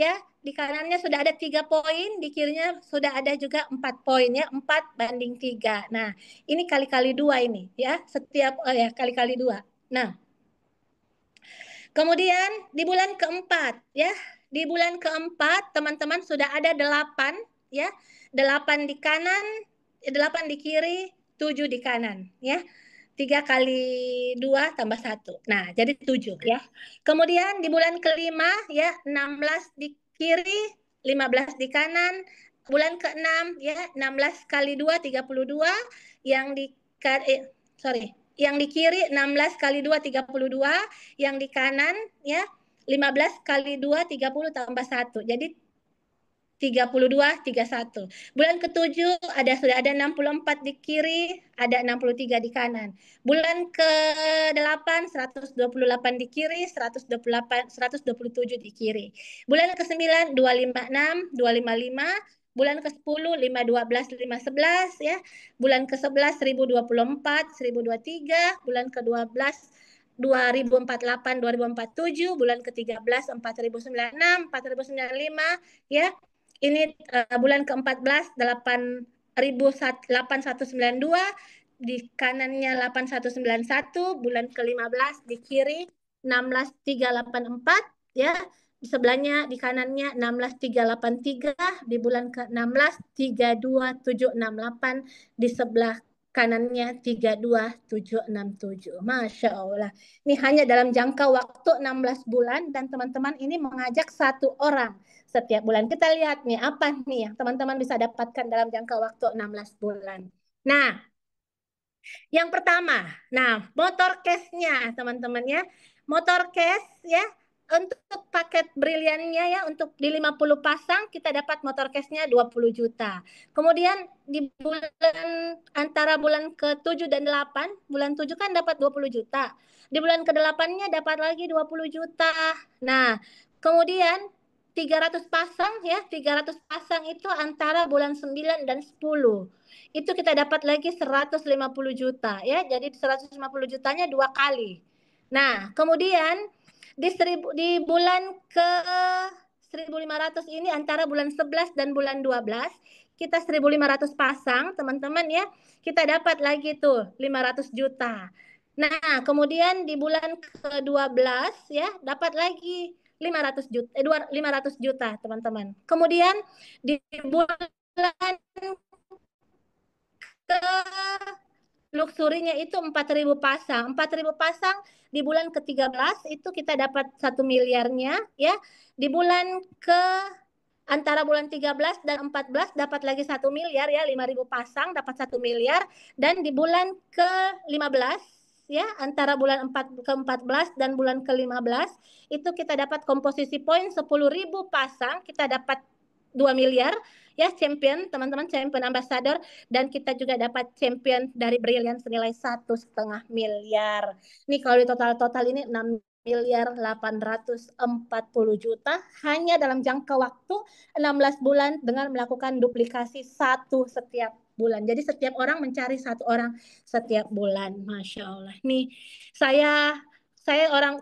ya di kanannya sudah ada 3 poin, di kirinya sudah ada juga 4 poin ya, 4 banding 3. Nah, ini kali-kali 2 ini ya, setiap ya kali-kali 2. Nah, kemudian di bulan keempat ya, di bulan keempat teman-teman sudah ada 8 ya, 8 di kanan, 8 di kiri, 7 di kanan ya. 3 kali 2 tambah 1. Nah, jadi 7 ya. Kemudian di bulan kelima ya, 16 di kiri, 15 di kanan. Bulan ke-6 ya, 16 kali 2 32. Yang di yang di kiri 16 kali 2 32, yang di kanan ya 15 kali 2 30 tambah 1. Jadi 32, 31. Bulan ke-7 sudah ada 64 di kiri, ada 63 di kanan. Bulan ke-8 128 di kiri, 128 127 di kiri. Bulan ke-9 256, 255. Bulan ke-10 512, 511 ya. Bulan ke-11 1024, 1023. Bulan ke-12 2048, 2047, bulan ke-13 4096, 4095 ya. Ini bulan ke-14 8192, di kanannya 8191, bulan ke-15 di kiri 16384 ya. Di sebelahnya di kanannya 16383, di bulan ke-16 32,768, di sebelah kanannya 32,767. Masya Allah. Ini hanya dalam jangka waktu 16 bulan dan teman-teman ini mengajak satu orang setiap bulan. Kita lihat nih apa nih yang teman-teman bisa dapatkan dalam jangka waktu 16 bulan. Nah, yang pertama, nah motor case-nya teman-teman ya. Motor case ya, untuk paket briliannya ya, untuk di 50 pasang kita dapat motor case-nya 20 juta. Kemudian di bulan antara bulan ke-7 dan 8, bulan 7 kan dapat 20 juta. Di bulan ke-8-nya dapat lagi 20 juta. Nah, kemudian 300 pasang ya, 300 pasang itu antara bulan 9 dan 10. Itu kita dapat lagi 150 juta ya. Jadi 150 jutanya 2 kali. Nah, kemudian di bulan ke 1.500 ini antara bulan 11 dan bulan 12 kita 1.500 pasang teman-teman ya. Kita dapat lagi tuh 500 juta. Nah, kemudian di bulan ke-12 ya dapat lagi 500 juta 500 juta teman-teman. Kemudian di bulan ke luxurinya itu 4.000 pasang. 4.000 pasang di bulan ke-13 itu kita dapat 1 miliarnya ya. Di bulan ke antara bulan 13 dan 14 dapat lagi 1 miliar ya, 5.000 pasang dapat 1 miliar, dan di bulan ke-15 ya, antara bulan ke-14 dan bulan ke-15 itu kita dapat komposisi poin 10.000 pasang, kita dapat 2 miliar ya, champion teman-teman, champion ambassador, dan kita juga dapat champion dari Brilliant senilai 1,5 miliar. Nih kalau di total ini 6 miliar 840 juta hanya dalam jangka waktu 16 bulan dengan melakukan duplikasi satu setiap bulan. Jadi setiap orang mencari satu orang setiap bulan. Masya Allah. Nih saya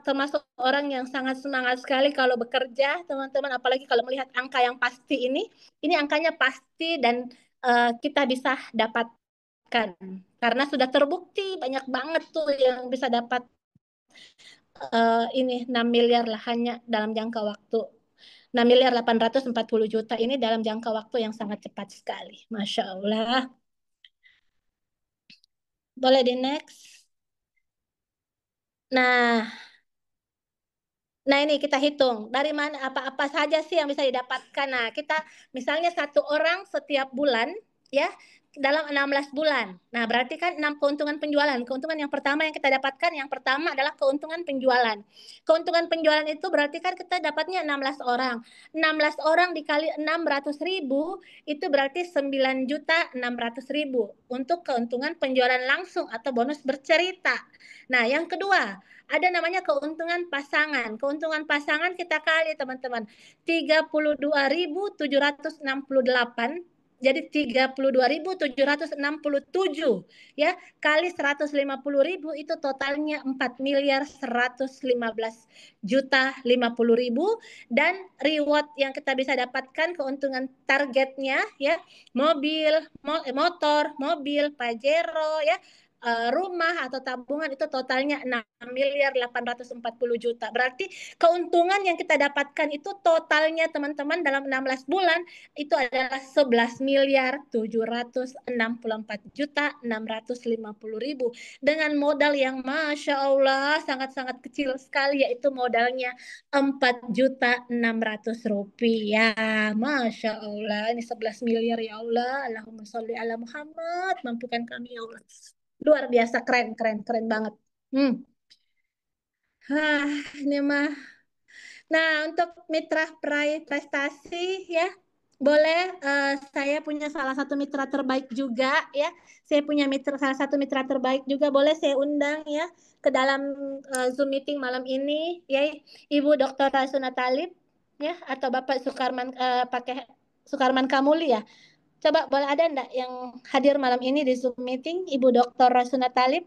termasuk orang yang sangat semangat sekali kalau bekerja, teman-teman, apalagi kalau melihat angka yang pasti ini angkanya pasti dan kita bisa dapatkan karena sudah terbukti banyak banget tuh yang bisa dapat ini 6 miliar lah hanya dalam jangka waktu 6.840.000.000 ini dalam jangka waktu yang sangat cepat sekali. Masya Allah. Boleh di next. Nah, Nah, ini kita hitung dari mana apa-apa saja sih yang bisa didapatkan. Nah, kita misalnya satu orang setiap bulan ya dalam 16 bulan. Nah, berarti kan 6 keuntungan penjualan. Keuntungan yang pertama yang kita dapatkan yang pertama adalah keuntungan penjualan. Keuntungan penjualan itu berarti kan kita dapatnya 16 orang. 16 orang dikali 600.000 itu berarti 9.600.000 untuk keuntungan penjualan langsung atau bonus bercerita. Nah, yang kedua, ada namanya keuntungan pasangan. Keuntungan pasangan kita kali teman-teman 32.768 jadi 32.767 ya kali 150.000 itu totalnya 4.115.050.000 dan reward yang kita bisa dapatkan keuntungan targetnya ya mobil, motor, mobil, Pajero ya rumah atau tabungan itu totalnya 6.840.000.000. Berarti keuntungan yang kita dapatkan itu totalnya teman-teman dalam 16 bulan itu adalah 11.764.650.000 dengan modal yang Masya Allah sangat-sangat kecil sekali yaitu modalnya 4.600.000 rupiah. Masya Allah ini 11 miliar ya Allah. Allahumma sholli ala Muhammad mampukan kami ya Allah. Luar biasa keren, keren, keren banget. Hmm. Hah, ini mah. Nah, untuk mitra prestasi ya, boleh saya punya salah satu mitra terbaik juga ya. Saya punya salah satu mitra terbaik juga boleh saya undang ya ke dalam Zoom meeting malam ini ya Ibu Dr. Rasuna Talib ya atau Bapak Sukarman pakai Sukarman Kamuli ya. Coba boleh ada enggak yang hadir malam ini di Zoom meeting Ibu Dr. Rasuna Talib?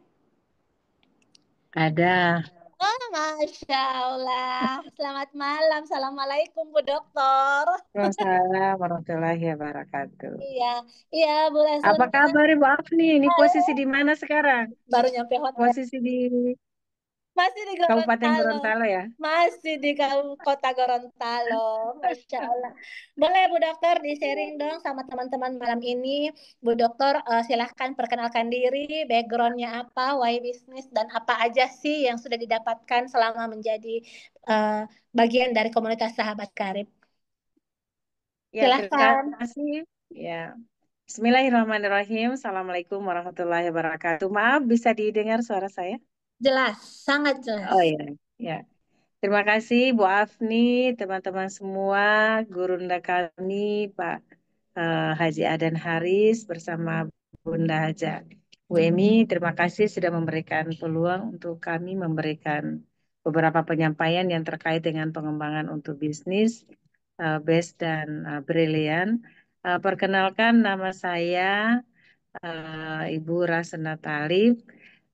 Ada. Oh, Masya Allah. Selamat malam. Assalamualaikum, Bu Dokter. Waalaikumsalam warahmatullahi wabarakatuh. Iya, iya, Bu Apa Rasuna. kabar Ibu Afni? Ini posisi di mana sekarang? Baru nyampe hotel. Posisi di Masih di Kabupaten Gorontalo. Gorontalo ya? Masih di kota Gorontalo. Masya Allah. Boleh, Bu Dokter, di-sharing dong sama teman-teman malam ini. Bu Dokter, silahkan perkenalkan diri, backgroundnya apa, why business, dan apa aja sih yang sudah didapatkan selama menjadi eh, bagian dari komunitas Sahabat Karib. Ya, terima Silahkan. kasih. Ya. Bismillahirrahmanirrahim. Assalamualaikum warahmatullahi wabarakatuh. Maaf, bisa didengar suara saya? Jelas, sangat jelas. Oh ya, ya. Terima kasih Bu Afni, teman-teman semua, gurunda kami, Pak Haji Adan Haris bersama Bunda Haja Bu Emi. Terima kasih sudah memberikan peluang untuk kami memberikan beberapa penyampaian yang terkait dengan pengembangan untuk bisnis, Best dan Brilian. Perkenalkan nama saya Ibu Rasena Talib.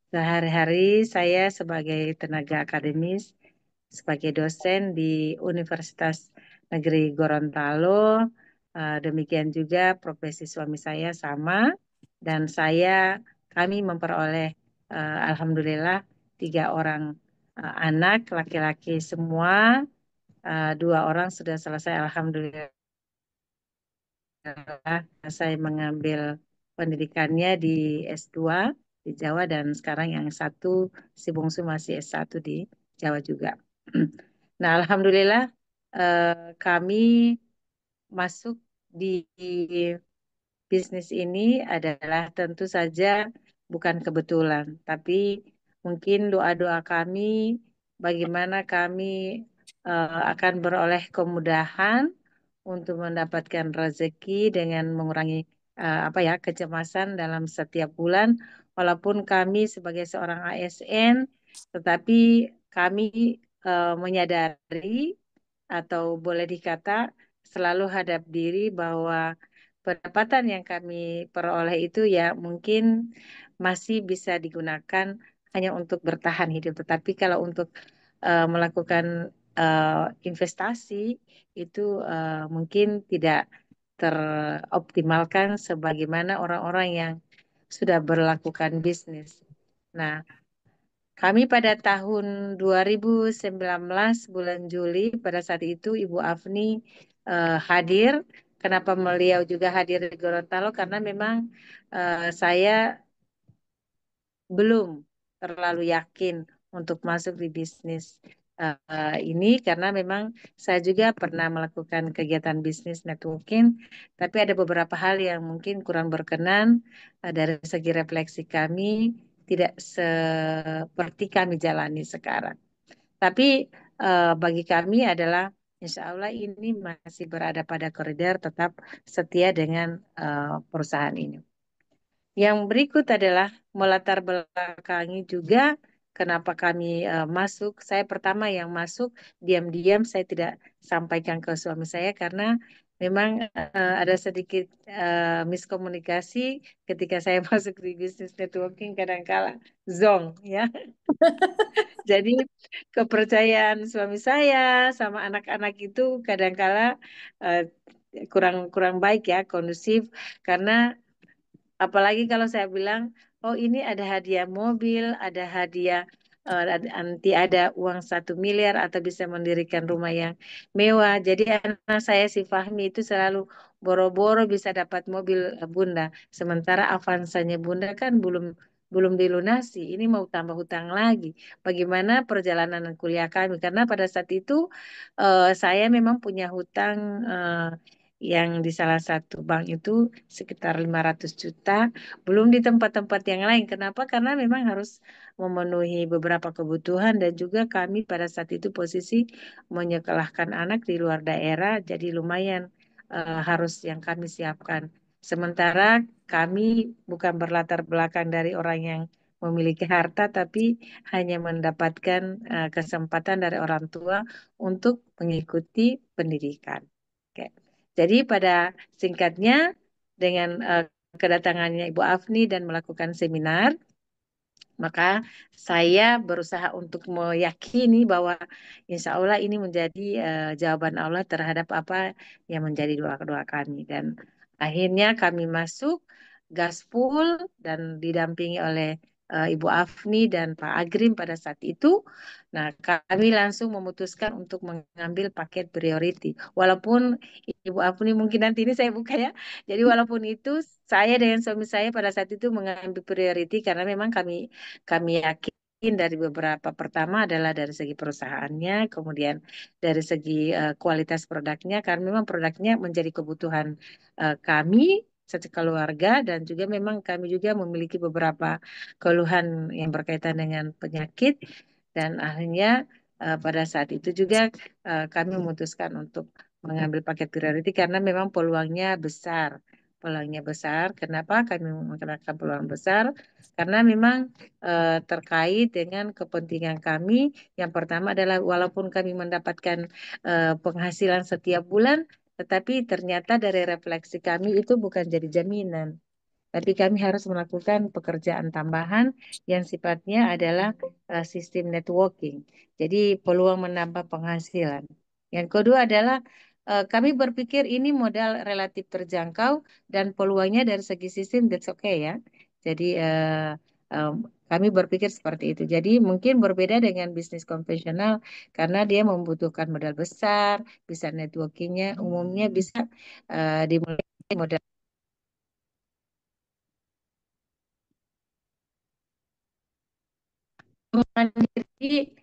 Sehari-hari saya sebagai tenaga akademis, sebagai dosen di Universitas Negeri Gorontalo. Demikian juga profesi suami saya sama dan kami memperoleh alhamdulillah 3 orang anak laki-laki semua. 2 orang sudah selesai alhamdulillah. Saya mengambil pendidikannya di S2 di Jawa dan sekarang yang satu si bungsu masih S1 di Jawa juga. Nah, alhamdulillah kami masuk di bisnis ini adalah tentu saja bukan kebetulan, tapi mungkin doa-doa kami bagaimana kami akan beroleh kemudahan untuk mendapatkan rezeki dengan mengurangi kecemasan dalam setiap bulan. Walaupun kami sebagai seorang ASN, tetapi kami menyadari atau boleh dikata selalu hadap diri bahwa pendapatan yang kami peroleh itu ya mungkin masih bisa digunakan hanya untuk bertahan hidup. Tetapi kalau untuk melakukan investasi itu mungkin tidak teroptimalkan sebagaimana orang-orang yang sudah berlakukan bisnis. Nah, kami pada tahun 2019 bulan Juli pada saat itu Ibu Afni hadir. Kenapa beliau juga hadir di Gorontalo? Karena memang saya belum terlalu yakin untuk masuk di bisnis ini karena memang saya juga pernah melakukan kegiatan bisnis networking, tapi ada beberapa hal yang mungkin kurang berkenan dari segi refleksi kami tidak seperti kami jalani sekarang. Tapi bagi kami adalah insya Allah ini masih berada pada koridor tetap setia dengan perusahaan ini. Yang berikut adalah melatar belakangi juga kenapa kami masuk. Saya pertama yang masuk diam-diam saya tidak sampaikan ke suami saya karena memang ada sedikit miskomunikasi ketika saya masuk di bisnis networking kadangkala zong ya. Jadi kepercayaan suami saya sama anak-anak itu kadangkala eh, kurang kurang baik ya, kondusif karena apalagi kalau saya bilang, oh ini ada hadiah mobil, ada hadiah nanti ada uang 1 miliar atau bisa mendirikan rumah yang mewah. Jadi anak saya si Fahmi itu selalu boro-boro bisa dapat mobil Bunda. Sementara avansanya Bunda kan belum belum dilunasi. Ini mau tambah hutang lagi. Bagaimana perjalanan kuliah kami? Karena pada saat itu saya memang punya hutang yang di salah satu bank itu sekitar 500 juta, belum di tempat-tempat yang lain. Kenapa? Karena memang harus memenuhi beberapa kebutuhan dan juga kami pada saat itu posisi menyekolahkan anak di luar daerah, jadi lumayan harus yang kami siapkan. Sementara kami bukan berlatar belakang dari orang yang memiliki harta, tapi hanya mendapatkan kesempatan dari orang tua untuk mengikuti pendidikan. Oke. Jadi pada singkatnya dengan kedatangannya Ibu Afni dan melakukan seminar, maka saya berusaha untuk meyakini bahwa insya Allah ini menjadi jawaban Allah terhadap apa yang menjadi doa-doa kami. Dan akhirnya kami masuk gaspol dan didampingi oleh Ibu Afni dan Pak Agrim pada saat itu. Nah, kami langsung memutuskan untuk mengambil paket priority. Walaupun Ibu Afni mungkin nanti ini saya buka ya. Jadi walaupun itu saya dengan suami saya pada saat itu mengambil priority karena memang kami yakin dari beberapa pertama adalah dari segi perusahaannya, kemudian dari segi kualitas produknya, karena memang produknya menjadi kebutuhan kami sekeluarga dan juga memang kami juga memiliki beberapa keluhan yang berkaitan dengan penyakit dan akhirnya pada saat itu juga kami memutuskan untuk mengambil paket priority karena memang peluangnya besar. Peluangnya besar. Kenapa kami menggunakan peluang besar? Karena memang terkait dengan kepentingan kami. Yang pertama adalah walaupun kami mendapatkan penghasilan setiap bulan, tetapi ternyata dari refleksi kami itu bukan jadi jaminan. Tapi kami harus melakukan pekerjaan tambahan yang sifatnya adalah sistem networking. Jadi peluang menambah penghasilan. Yang kedua adalah kami berpikir ini modal relatif terjangkau dan peluangnya dari segi sistem that's okay ya. Jadi em, kami berpikir seperti itu. Jadi mungkin berbeda dengan bisnis konvensional karena dia membutuhkan modal besar, bisa networkingnya umumnya bisa dimulai modal mandiri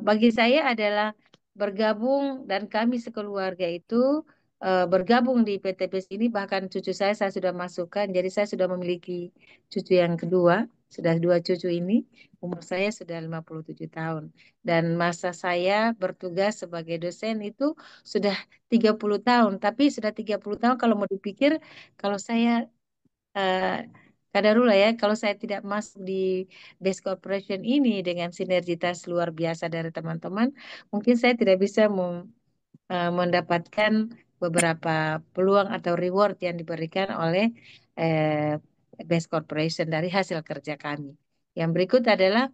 bagi saya adalah bergabung dan kami sekeluarga itu bergabung di PT PIS ini bahkan cucu saya sudah masukkan jadi saya sudah memiliki cucu yang kedua sudah dua cucu ini umur saya sudah 57 tahun dan masa saya bertugas sebagai dosen itu sudah 30 tahun tapi sudah 30 tahun kalau mau dipikir kalau saya eh, kadarullah ya, kalau saya tidak masuk di Base Corporation ini dengan sinergitas luar biasa dari teman-teman, mungkin saya tidak bisa mendapatkan beberapa peluang atau reward yang diberikan oleh eh, Base Corporation dari hasil kerja kami. Yang berikut adalah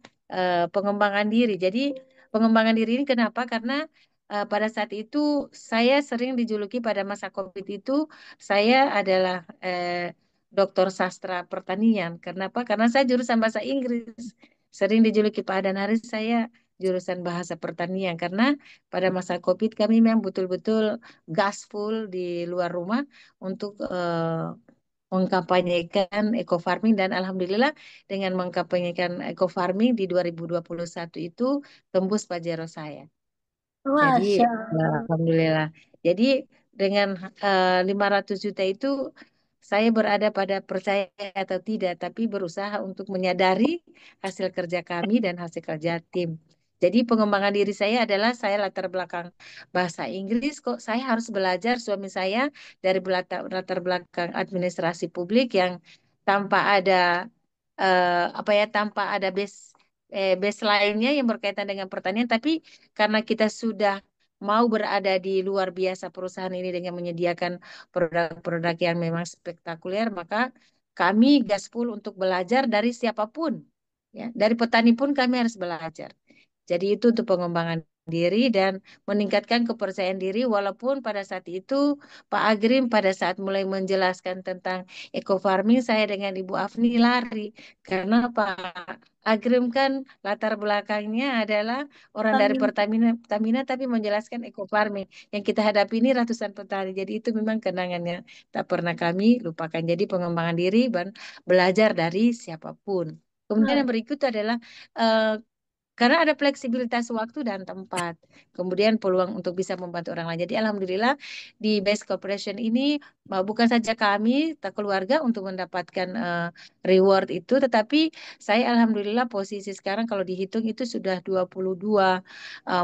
pengembangan diri. Jadi pengembangan diri ini kenapa? Karena pada saat itu saya sering dijuluki pada masa COVID itu saya adalah doktor sastra pertanian. Kenapa? Karena saya jurusan bahasa Inggris. Sering dijuluki Pak Adan Haris, saya jurusan bahasa pertanian. Karena pada masa COVID kami memang betul-betul gaspol di luar rumah untuk mengkampanyekan eco farming, dan alhamdulillah dengan mengkampanyekan eco farming di 2021 itu tembus pajero saya. Jadi Masya Allah. alhamdulillah. Jadi dengan 500 juta itu saya berada pada percaya atau tidak, tapi berusaha untuk menyadari hasil kerja kami dan hasil kerja tim. Jadi pengembangan diri saya adalah saya latar belakang bahasa Inggris, kok saya harus belajar, suami saya dari latar belakang administrasi publik yang tanpa ada apa ya, tanpa ada base lainnya yang berkaitan dengan pertanian, tapi karena kita sudah mau berada di luar biasa perusahaan ini dengan menyediakan produk-produk yang memang spektakuler, maka kami gaspol untuk belajar dari siapapun. Ya, dari petani pun kami harus belajar. Jadi itu untuk pengembangan diri dan meningkatkan kepercayaan diri, walaupun pada saat itu Pak Agrim pada saat mulai menjelaskan tentang eco farming, saya dengan Ibu Afni lari karena Pak Agrim kan latar belakangnya adalah orang dari Amin. Pertamina tapi menjelaskan eco farming. Yang kita hadapi ini ratusan petani. Jadi itu memang kenangannya tak pernah kami lupakan. Jadi pengembangan diri dan belajar dari siapapun. Kemudian yang berikut adalah eh, karena ada fleksibilitas waktu dan tempat. Kemudian peluang untuk bisa membantu orang lain. Jadi alhamdulillah di Best Corporation ini bukan saja kami, keluarga untuk mendapatkan reward itu, tetapi saya alhamdulillah posisi sekarang kalau dihitung itu sudah 22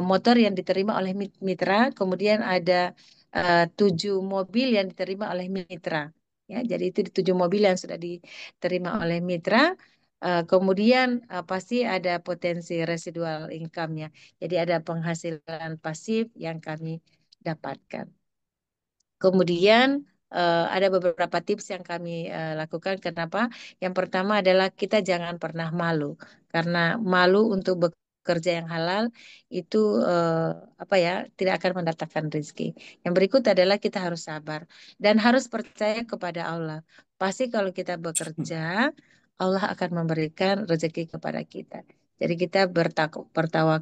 motor yang diterima oleh mitra. Kemudian ada 7 mobil yang diterima oleh mitra. Ya, jadi itu 7 mobil yang sudah diterima oleh mitra. Kemudian pasti ada potensi residual income-nya. Jadi ada penghasilan pasif yang kami dapatkan. Kemudian ada beberapa tips yang kami lakukan. Kenapa? Yang pertama adalah kita jangan pernah malu. Karena malu untuk bekerja yang halal itu apa ya, tidak akan mendatangkan rezeki. Yang berikut adalah kita harus sabar dan harus percaya kepada Allah. Pasti kalau kita bekerja, Allah akan memberikan rezeki kepada kita. Jadi kita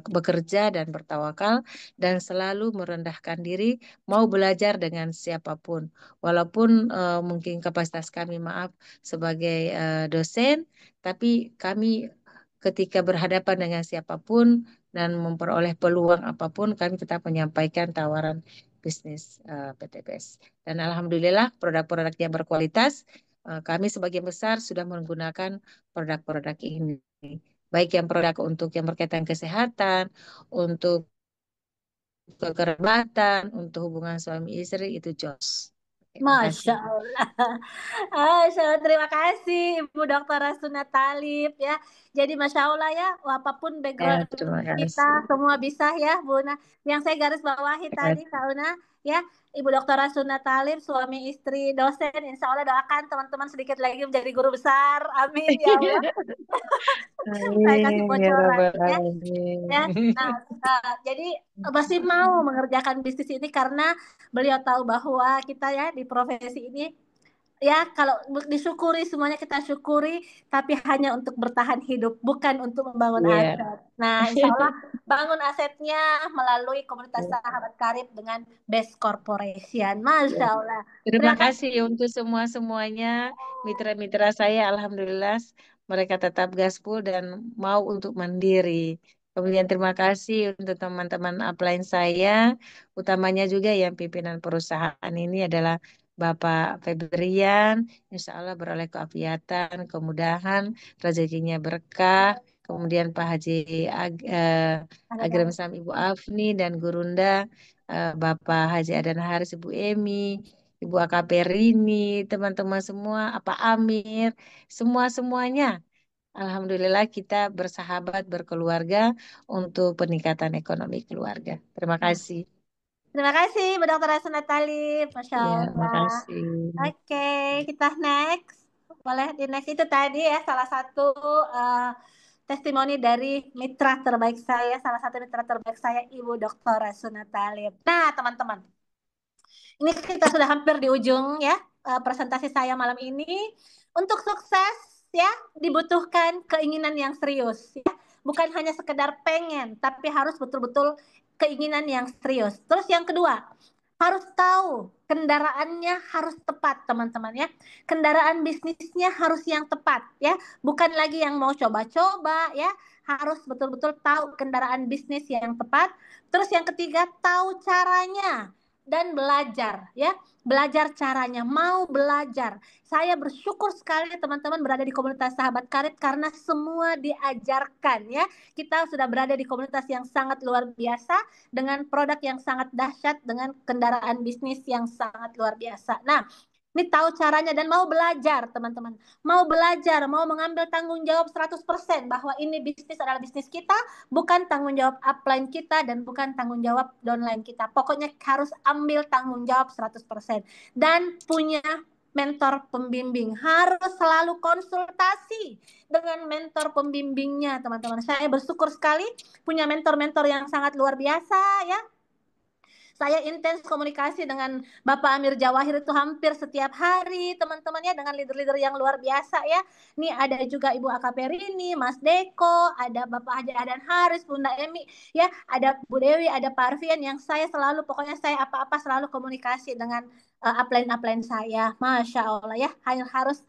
bekerja dan bertawakal dan selalu merendahkan diri, mau belajar dengan siapapun. Walaupun mungkin kapasitas kami, maaf, sebagai dosen, tapi kami ketika berhadapan dengan siapapun dan memperoleh peluang apapun, kami tetap menyampaikan tawaran bisnis PTBS. Dan alhamdulillah produk-produknya berkualitas. Kami sebagian besar sudah menggunakan produk-produk ini. Baik yang produk untuk yang berkaitan kesehatan, untuk kekerabatan, untuk hubungan suami istri itu jos. Oke, Masya makasih. Allah. Masya Allah, terima kasih Ibu Dr. Rasuna Talib ya. Jadi Masya Allah ya, apapun background Terima kita kasih. semua bisa ya Bu Una. Yang saya garis bawahi Terima tadi Kak Una ya, Ibu Dr. Rasuna Talib, suami istri dosen, Insya Allah doakan teman-teman sedikit lagi menjadi guru besar. Amin ya Allah. Saya kasih Amin ya bocoran Rabbal ya. Ya, Alamin. nah, jadi masih mau mengerjakan bisnis ini karena beliau tahu bahwa kita ya di profesi ini ya kalau disyukuri semuanya kita syukuri, tapi hanya untuk bertahan hidup, bukan untuk membangun Iya. aset. Nah, insya Allah bangun asetnya melalui komunitas sahabat karib dengan Best Corporation. Ya. Masya Allah. Terima Terima kasih kasih. untuk semuanya mitra-mitra saya. Alhamdulillah mereka tetap gaspol dan mau untuk mandiri. Kemudian terima kasih untuk teman-teman upline saya, utamanya juga yang pimpinan perusahaan ini adalah Bapak Febrian. Insya Allah beroleh keafiatan, kemudahan, rezekinya berkah. Kemudian Pak Haji Agrem Sam Ibu Afni dan Gurunda, Bapak Haji Adan Haris, Ibu Emi, Ibu AKP Rini, teman-teman semua, Pak Amir, semua-semuanya. Alhamdulillah kita bersahabat, berkeluarga untuk peningkatan ekonomi keluarga. Terima kasih. Terima kasih, Bu Dr. Rasuna Talib. Masya Ya, Allah. makasih. Oke, kita next. Boleh di next itu tadi ya, salah satu eh, testimoni dari mitra terbaik saya, salah satu mitra terbaik saya, Ibu Dr. Rasuna Talib. Nah, teman-teman, ini kita sudah hampir di ujung ya. presentasi saya malam ini. Untuk sukses ya dibutuhkan keinginan yang serius ya. Bukan hanya sekedar pengen, tapi harus betul-betul keinginan yang serius. Terus yang kedua, harus tahu kendaraannya harus tepat teman-teman ya. Kendaraan bisnisnya harus yang tepat ya. Bukan lagi yang mau coba-coba ya. Harus betul-betul tahu kendaraan bisnis yang tepat. Terus yang ketiga, tahu caranya dan belajar ya. Belajar caranya, mau belajar. Saya bersyukur sekali teman-teman berada di komunitas Sahabat Karib karena semua diajarkan ya. Kita sudah berada di komunitas yang sangat luar biasa dengan produk yang sangat dahsyat, dengan kendaraan bisnis yang sangat luar biasa. Nah, ini tahu caranya dan mau belajar teman-teman. Mau belajar, mau mengambil tanggung jawab 100% bahwa ini bisnis adalah bisnis kita, bukan tanggung jawab upline kita dan bukan tanggung jawab downline kita. Pokoknya harus ambil tanggung jawab 100%. Dan punya mentor pembimbing. Harus selalu konsultasi dengan mentor pembimbingnya teman-teman. Saya bersyukur sekali punya mentor-mentor yang sangat luar biasa ya. Saya intens komunikasi dengan Bapak Amir Jawahir itu hampir setiap hari teman-temannya, dengan leader-leader yang luar biasa ya. Nih ada juga Ibu AKP Rini, Mas Deko, ada Bapak Haji Adan Haris, Bunda Emi ya, ada Bu Dewi, ada Pak Arfian, yang saya selalu, pokoknya saya apa-apa selalu komunikasi dengan upline-upline saya. Masya Allah ya, harus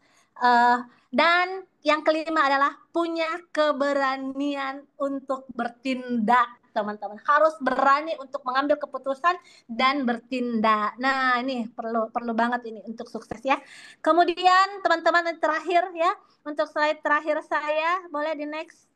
dan yang kelima adalah punya keberanian untuk bertindak teman-teman. Harus berani untuk mengambil keputusan dan bertindak. Nah, ini perlu banget ini untuk sukses ya. Kemudian teman-teman terakhir ya, untuk slide terakhir saya, boleh di next.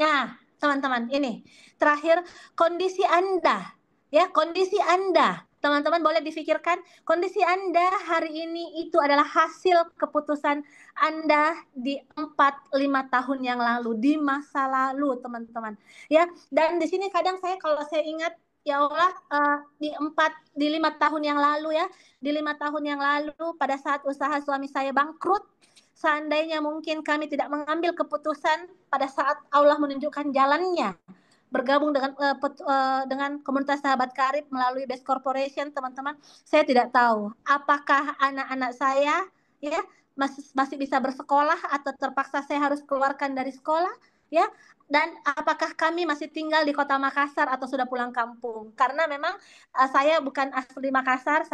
Nah, teman-teman, ini terakhir, kondisi Anda ya, kondisi Anda. Teman-teman boleh difikirkan, kondisi Anda hari ini itu adalah hasil keputusan Anda di 4-5 tahun yang lalu, di masa lalu teman-teman. Ya, dan di sini kadang kalau saya ingat, ya Allah, di 5 tahun yang lalu ya, di 5 tahun yang lalu pada saat usaha suami saya bangkrut, seandainya mungkin kami tidak mengambil keputusan pada saat Allah menunjukkan jalannya, bergabung dengan komunitas Sahabat Karib melalui Best Corporation, teman-teman, saya tidak tahu apakah anak-anak saya ya masih bisa bersekolah atau terpaksa saya harus keluarkan dari sekolah ya, dan apakah kami masih tinggal di Kota Makassar atau sudah pulang kampung. Karena memang saya bukan asli Makassar,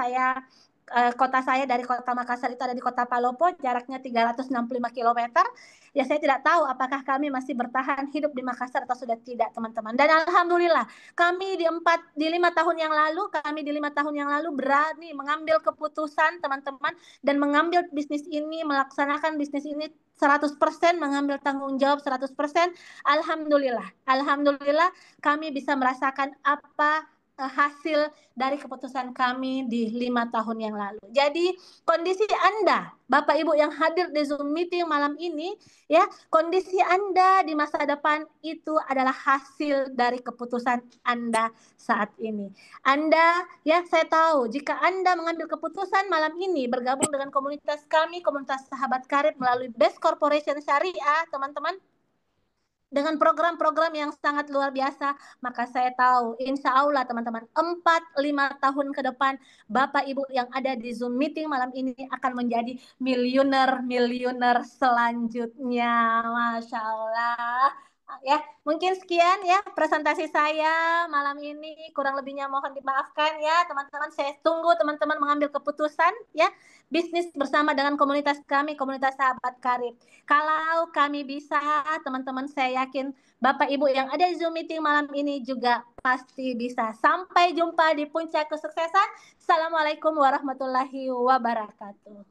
kota saya dari Kota Makassar itu ada di Kota Palopo, jaraknya 365 km. Ya, saya tidak tahu apakah kami masih bertahan hidup di Makassar atau sudah tidak, teman-teman. Dan alhamdulillah, kami di 5 tahun yang lalu berani mengambil keputusan, teman-teman, dan mengambil bisnis ini, melaksanakan bisnis ini 100%, mengambil tanggung jawab 100%. Alhamdulillah kami bisa merasakan apa hasil dari keputusan kami di 5 tahun yang lalu. Jadi kondisi Anda, Bapak Ibu yang hadir di Zoom meeting malam ini, ya, kondisi Anda di masa depan itu adalah hasil dari keputusan Anda saat ini. Anda, ya, saya tahu jika Anda mengambil keputusan malam ini bergabung dengan komunitas kami, komunitas Sahabat Karib melalui Best Corporation Syariah, teman-teman, dengan program-program yang sangat luar biasa, maka saya tahu insya Allah teman-teman 4-5 tahun ke depan Bapak Ibu yang ada di Zoom meeting malam ini akan menjadi miliuner selanjutnya. Masya Allah ya, mungkin sekian ya presentasi saya malam ini, kurang lebihnya mohon dimaafkan ya teman-teman. Saya tunggu teman-teman mengambil keputusan ya, bisnis bersama dengan komunitas kami, komunitas Sahabat Karib. Kalau kami bisa, teman-teman, saya yakin Bapak Ibu yang ada di Zoom meeting malam ini juga pasti bisa. Sampai jumpa di puncak kesuksesan. Assalamualaikum warahmatullahi wabarakatuh.